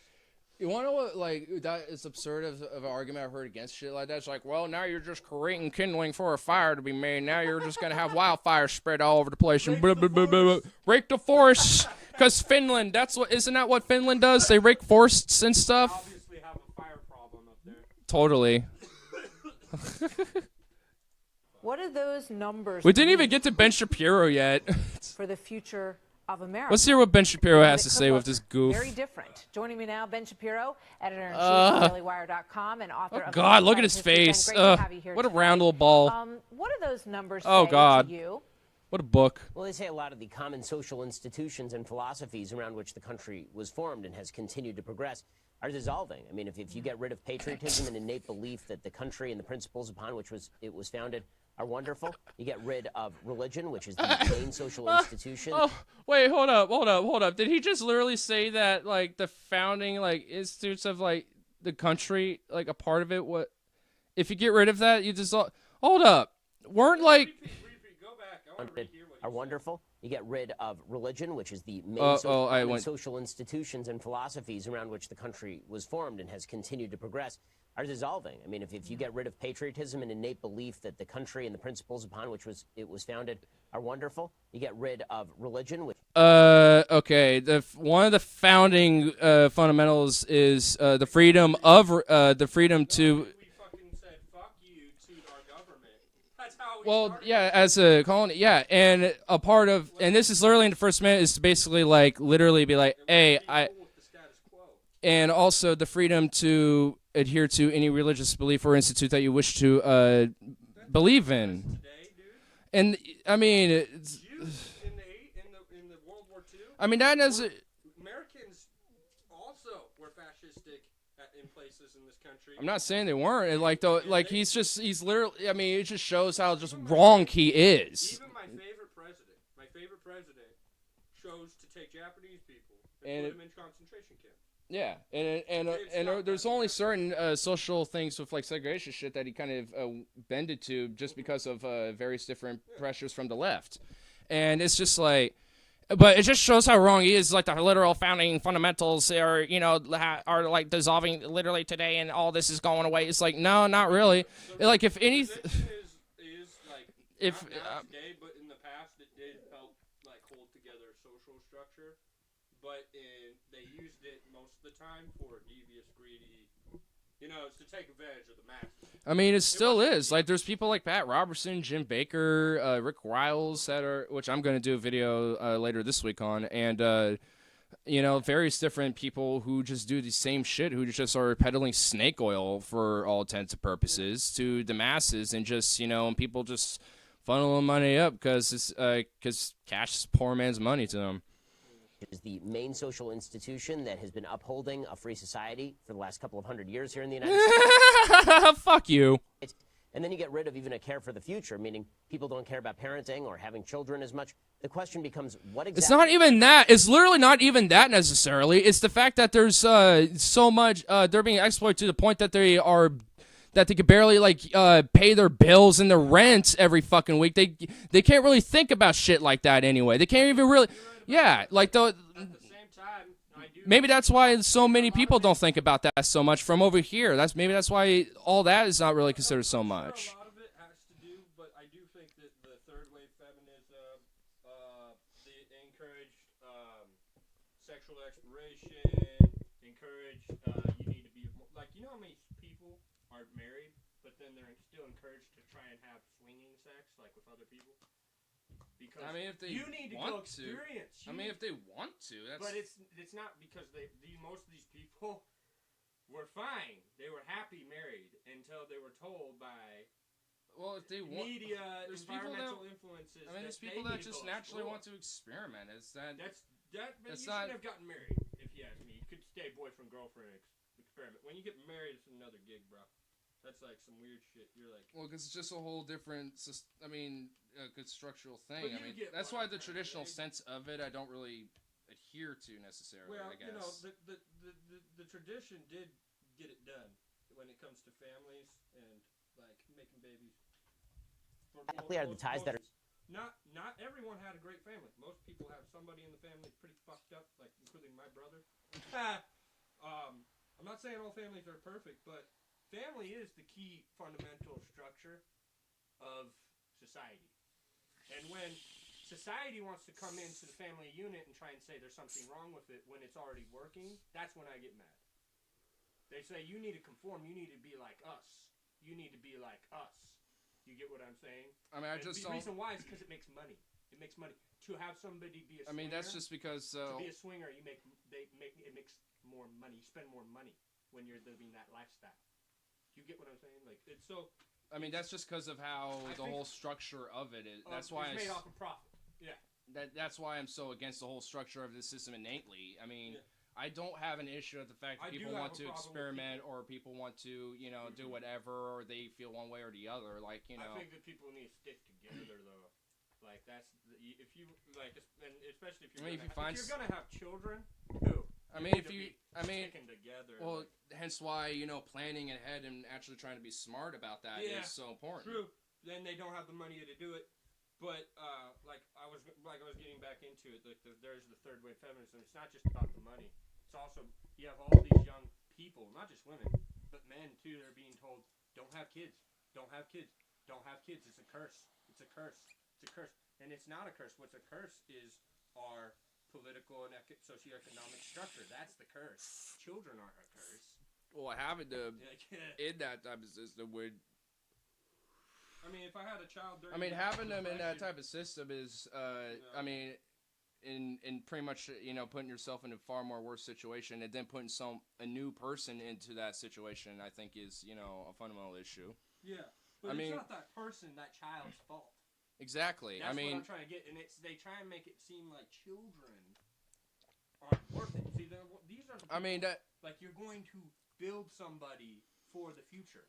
You want to know what, like, that is absurd of an argument I've heard against shit like that? It's like, well, now you're just creating kindling for a fire to be made. Now you're just going to have wildfires spread all over the place. And rake the forests. Because Finland, isn't that what Finland does? They rake forests and stuff. They obviously have a fire problem up there. Totally. What are those numbers? We didn't even get to Ben Shapiro yet. For the future of America. Let's hear what Ben Shapiro has to say with this goof. Very different. Joining me now, Ben Shapiro, editor-in-chief of DailyWire.com and author of... God, look at his face. Great to have you here what a tonight. round little ball. What do those numbers Oh, say God. to you? What a book. Well, they say a lot of the common social institutions and philosophies around which the country was formed and has continued to progress are dissolving. I mean, if you get rid of patriotism and innate belief that the country and the principles upon which it was founded are wonderful, you get rid of religion, which is the main social institution. Oh, wait, hold up. Did he just literally say that, like, the founding, like, institutes of, like, the country, like, a part of it, what, if you get rid of that, you dissolve, hold up, weren't, like... Repeat, go back. I want to rehear what are wonderful. You get rid of religion, which is the main social institutions and philosophies around which the country was formed and has continued to progress are dissolving. I mean, if you get rid of patriotism and innate belief that the country and the principles upon which it was founded are wonderful, you get rid of religion, which okay. One of the founding fundamentals is the freedom to. Well, yeah, as a colony, yeah, and a part of, and this is literally in the first minute, is to basically literally be like, hey, and also the freedom to adhere to any religious belief or institute that you wish to believe in. And I mean, Jews in the World War II. I mean that is. Americans also were fascistic in places in this country. I'm not saying they weren't. He's literally. I mean, it just shows how just wrong he is. Even my favorite president, chose to take Japanese people and put them in concentration camps. Yeah, and there's only certain social things with segregation shit that he kind of bended to just because of various different pressures from the left, and it's just but it just shows how wrong he is. The literal founding fundamentals are dissolving literally today, and all this is going away. It's no, not really. If anything, not today, but in the past, it did help hold together social structure. But they used it most of the time for devious, greedy, it's to take advantage of the masses. I mean, it still is. There's people like Pat Robertson, Jim Baker, Rick Wiles which I'm going to do a video later this week on, and various different people who just do the same shit, who just are peddling snake oil for all intents and purposes to the masses, and just and people just funneling money up because cash is poor man's money to them. Is the main social institution that has been upholding a free society for the last couple of 100 years here in the United States. Fuck you. And then you get rid of even a care for the future, meaning people don't care about parenting or having children as much. The question becomes, what exactly... It's not even that. It's literally not even that necessarily. It's the fact that there's so much... they're being exploited to the point that they can barely pay their bills and their rent every fucking week. They can't really think about shit like that anyway. They can't even really... Yeah, at the same time, maybe that's why so many people don't think about that so much from over here. Maybe that's why all that is not really considered so much. A lot of it has to do, but I do think that the third wave feminism, they encouraged sexual exploration, encouraged you need to be how many people are married, but then they're still encouraged to try and have swinging sex with other people. Because if they you need to want go experience. if they want to, that's... But it's not because most of these people were fine. They were happy married until they were told by if they want media, there's environmental influences. There's people that just naturally want to experiment. You shouldn't have gotten married, if you ask me. You could stay boyfriend girlfriend experiment. When you get married, it's another gig, bro. That's some weird shit. You're because it's just a whole different, good structural thing. That's why the traditional sense of it I don't really adhere to necessarily. Well, I guess. The tradition did get it done when it comes to families and making babies. Exactly, are the ties that are not everyone had a great family. Most people have somebody in the family pretty fucked up, including my brother. I'm not saying all families are perfect, but family is the key fundamental structure of society. And when society wants to come into the family unit and try and say there's something wrong with it when it's already working, that's when I get mad. They say, you need to conform, you need to be like us. You need to be like us. You get what I'm saying? I just don't... The reason why is because it makes money. It makes money. To have somebody be a swinger... that's just because... to be a swinger, it makes more money. You spend more money when you're living that lifestyle. You get what I'm saying? that's just because of how the whole structure of it is. That's why it's made off of profit. Yeah. That's why I'm so against the whole structure of the system innately. I don't have an issue with the fact that people want to experiment or people want to, do whatever, or they feel one way or the other. I think that people need to stick together, though. If you and especially if you're gonna have children, sticking together. Well, hence why planning ahead and actually trying to be smart about that is so important. True. Then they don't have the money to do it. But like I was getting back into it. Like there's the third wave feminism. It's not just about the money. It's also you have all these young people, not just women, but men too. That are being told, don't have kids, don't have kids, don't have kids. It's a curse. It's a curse. It's a curse. And it's not a curse. What's a curse is our political and socioeconomic structure. That's the curse. Children aren't a curse. Well, having to in that type of system would. I mean, if I had a child during... I mean, having them in that type of system is, I mean, in pretty much, you know, putting yourself in a far more worse situation and then putting a new person into that situation, I think is, you know, a fundamental issue. Yeah, but it's not that person, that child's fault. Exactly. That's I mean, what I'm trying to get, and they try and make it seem like children aren't worth it. See, these are the people, like you're going to build somebody for the future.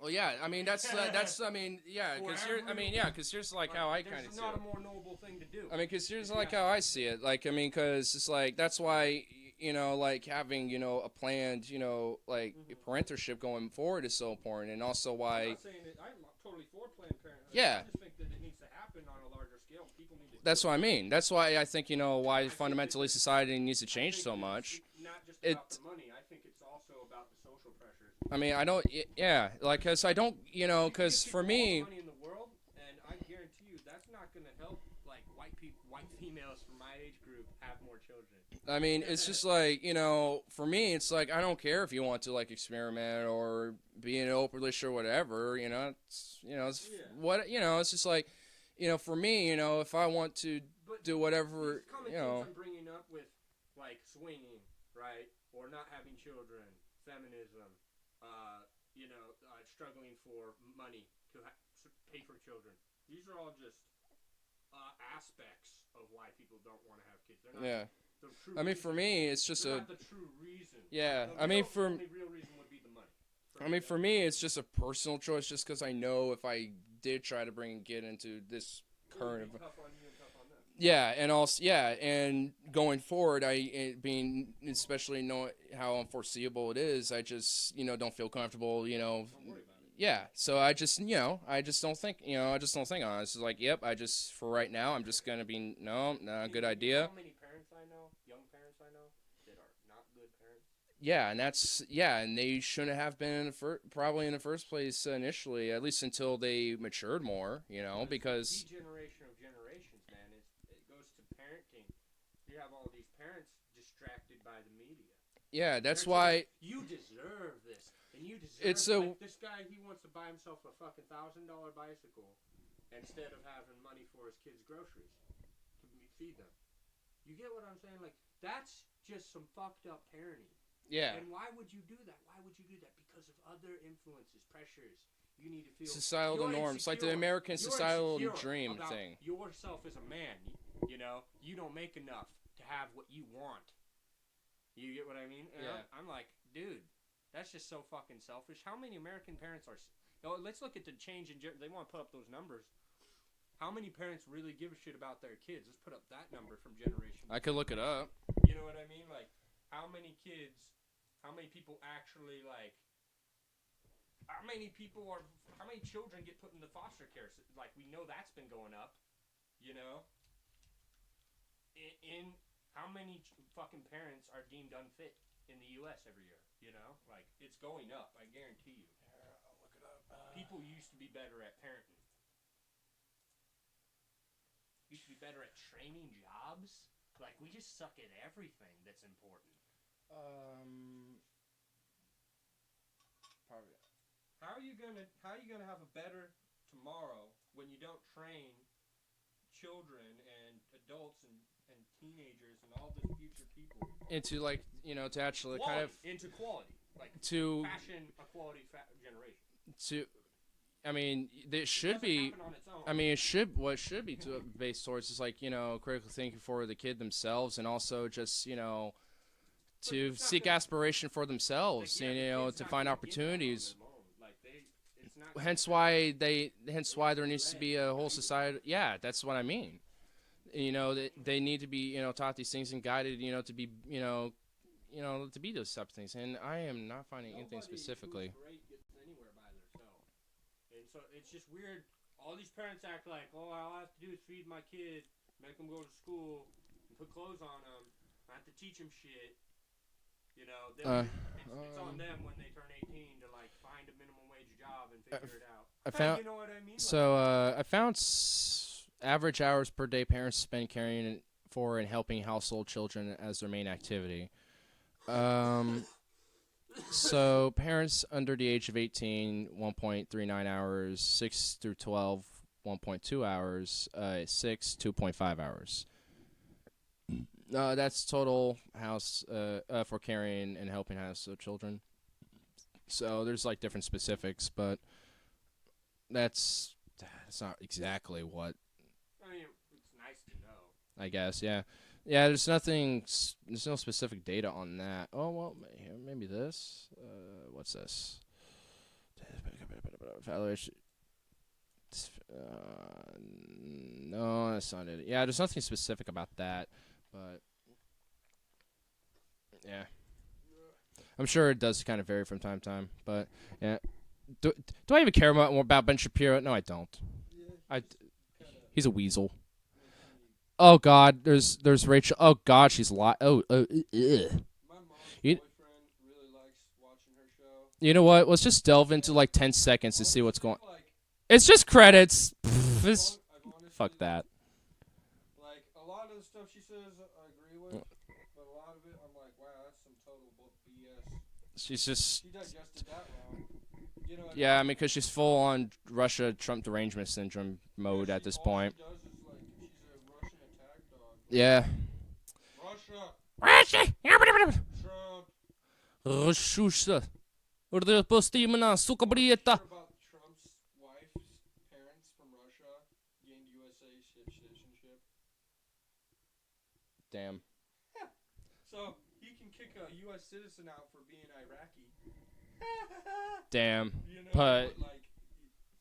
Well, yeah, I mean that's I mean, yeah, because here's like how I kind of see it. There's not a more noble thing to do. I mean, because here's like how I see it. Like, I mean, because it's like that's why, you know, like having, you know, a planned, you know, like parentalship going forward is so important, and also why. I'm not saying that I'm totally for Planned Parenthood. Yeah. I just think that it needs to happen on a larger scale. People need to. That's what I mean. That's why I think, you know, why fundamentally society needs to change so much. It's not just about the money. I think it's also about the social pressures. I mean, I don't. Yeah, like, cause I don't, you know, cause for me. Money in the world, and I guarantee you, that's not going to help. Like white females from my age group have more children. I mean, it's just like, you know, for me, it's like I don't care if you want to like experiment or be in an open relationship or whatever. You know, it's what you know. It's just like, you know, for me, you know, if I want to do whatever, you know. I'm bringing up with like swinging, right, or not having children, feminism. You know, struggling for money to pay for children. These are all just aspects of why people don't want to have kids. They're not the true I mean, for me, it's just not the true reason. Yeah, the I mean, only real reason would be the money. I mean, for me, it's just a personal choice, just because I know if I did try to bring a kid into this current. Tough on you and tough on them. Yeah, and also and going forward, being especially knowing how unforeseeable it is, I just, you know, don't feel comfortable, you know. Yeah, so I just, you know, I just don't think on it. It's like, yep, for right now, I'm just gonna be no, good idea. How many parents I know, young parents I know, that are not good parents? Yeah, and they shouldn't have been probably in the first place initially, at least until they matured more, you know, because. Degeneration of generations, man. It goes to parenting. You have all these parents distracted by the media. Yeah, that's why. You deserve this. And you deserve like this guy, he wants to buy himself a fucking $1,000 bicycle instead of having money for his kids' groceries to feed them. You get what I'm saying? Like, that's just some fucked up parenting. Yeah. And why would you do that? Why would you do that? Because of other influences, pressures. You need to feel societal norms, like the American societal dream thing. Yourself as a man, you know, you don't make enough to have what you want. You get what I mean? And yeah. I'm like, dude. That's just so fucking selfish. How many American parents are... Oh, let's look at the change in... They want to put up those numbers. How many parents really give a shit about their kids? Let's put up that number from generation. I could look it up. You know what I mean? Like, how many kids... How many people actually, like... How many children get put into foster care? Like, we know that's been going up. You know? In how many fucking parents are deemed unfit in the U.S. every year? You know, like, it's going up, I guarantee you. Here, I'll look it up. People used to be better at parenting. Used to be better at training jobs. Like, we just suck at everything that's important. Probably. How are you gonna have a better tomorrow when you don't train children and adults and teenagers and all the future people into, like, you know, to actually quality, kind of into quality, like to fashion a quality generation. To, I mean, it should be. I mean, what should be to based towards is, like, you know, critical thinking for the kid themselves, and also just, you know, to seek aspiration for themselves, like, and, you know, to find opportunities. Like Hence why there needs to be a whole society. Yeah, that's what I mean. You know, they need to be, you know, taught these things and guided, you know, to be, you know, to be those type of things. And I am not finding anything specifically. Nobody who's great gets anywhere by themselves. And so it's just weird. all these parents act like, oh, all I have to do is feed my kid, make them go to school, and put clothes on them. I have to teach them shit. You know, it's on them when they turn 18 to like find a minimum wage job and figure it out. You know what I mean? So I found average hours per day parents spend caring for and helping household children as their main activity. So parents under the age of 18, 1.39 hours, 6 through 12, 1.2 hours, 6, 2.5 hours. That's total house for caring and helping household children. So there's like different specifics, but that's not exactly what. I mean, it's nice to know. I guess, yeah. Yeah, there's no specific data on that. Oh, well, maybe this. What's this? Valuation. No, that's not it. Yeah, there's nothing specific about that, but yeah. I'm sure it does kind of vary from time to time, but yeah. Do I even care more about Ben Shapiro? No, I don't. He's a weasel. Oh God, there's Rachel. Oh God, she's My mom's boyfriend really likes watching her show. You know what? Let's just delve into like 10 seconds to see what's going. It's just credits. Fuck that. Like a lot of the stuff she says, I agree with, but a lot of it, I'm like, wow, that's some total BS. She digested that wrong. You know, yeah, I mean, because she's full on Russia-Trump derangement syndrome mode at this point. All she does is like, she's a Russian attack dog. Yeah. Russia. Trump. Russia. Сука, Бриета. About Trump's wife's parents from Russia gained USA citizenship. Damn. Yeah. So he can kick a U.S. citizen out for being Iraqi. Damn. You know, but like,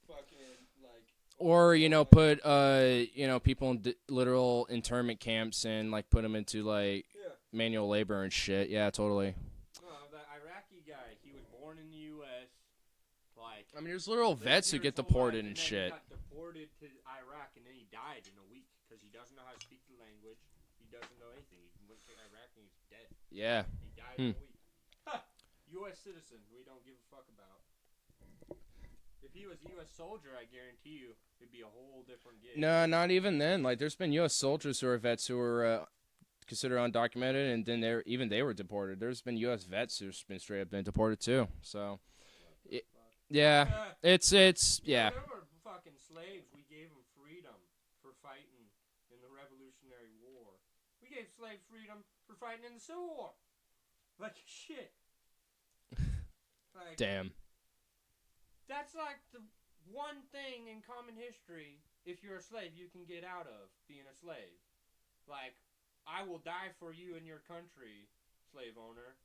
fucking, like. Or put people in literal internment camps and like put them into like manual labor and shit. Yeah, totally. The Iraqi guy, he was born in the U.S. Like, I mean, there's literal vets who get deported and shit. He got deported to Iraq and then he died in a week because he doesn't know how to speak the language. He doesn't know anything. He went to Iraq and he's dead. Yeah. He died in a week. U.S. citizen, we don't give a fuck about. If he was a U.S. soldier, I guarantee you, it'd be a whole different gig. No, not even then. Like, there's been U.S. soldiers who are vets who were considered undocumented, and then they were deported. There's been U.S. vets who've been straight up been deported too. So, yeah, it's yeah. There were fucking slaves. We gave them freedom for fighting in the Revolutionary War. We gave slaves freedom for fighting in the Civil War. Like shit. Like, damn. That's like the one thing in common history, if you're a slave, you can get out of being a slave. Like, I will die for you and your country, slave owner.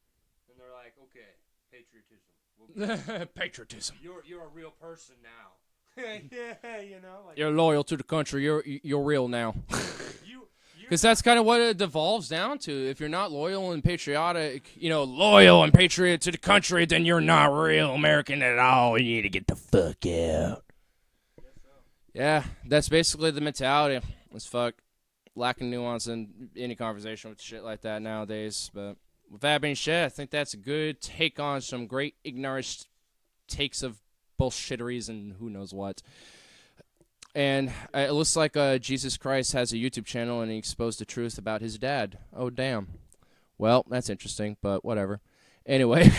And they're like, okay, patriotism. Patriotism. You're a real person now. Yeah, you know. Like, you're loyal to the country. You're real now. Because that's kind of what it devolves down to. If you're not loyal and patriotic, loyal and patriot to the country, then you're not real American at all. You need to get the fuck out. Yeah, that's basically the mentality. It's fuck. Lacking nuance in any conversation with shit like that nowadays. But with that being said, I think that's a good take on some great Ignarist takes of bullshitteries and who knows what. And it looks like Jesus Christ has a YouTube channel and he exposed the truth about his dad. Oh, damn. Well, that's interesting, but whatever. Anyway,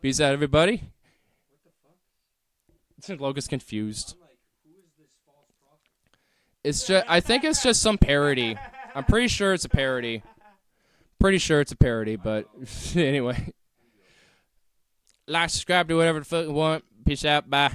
peace out, everybody. What the fuck? Logan's confused. I'm like, who is this false prophet? It's just, I think it's just some parody. I'm pretty sure it's a parody. Pretty sure it's a parody, but anyway. Like, subscribe, do whatever the fuck you want. Peace out, bye.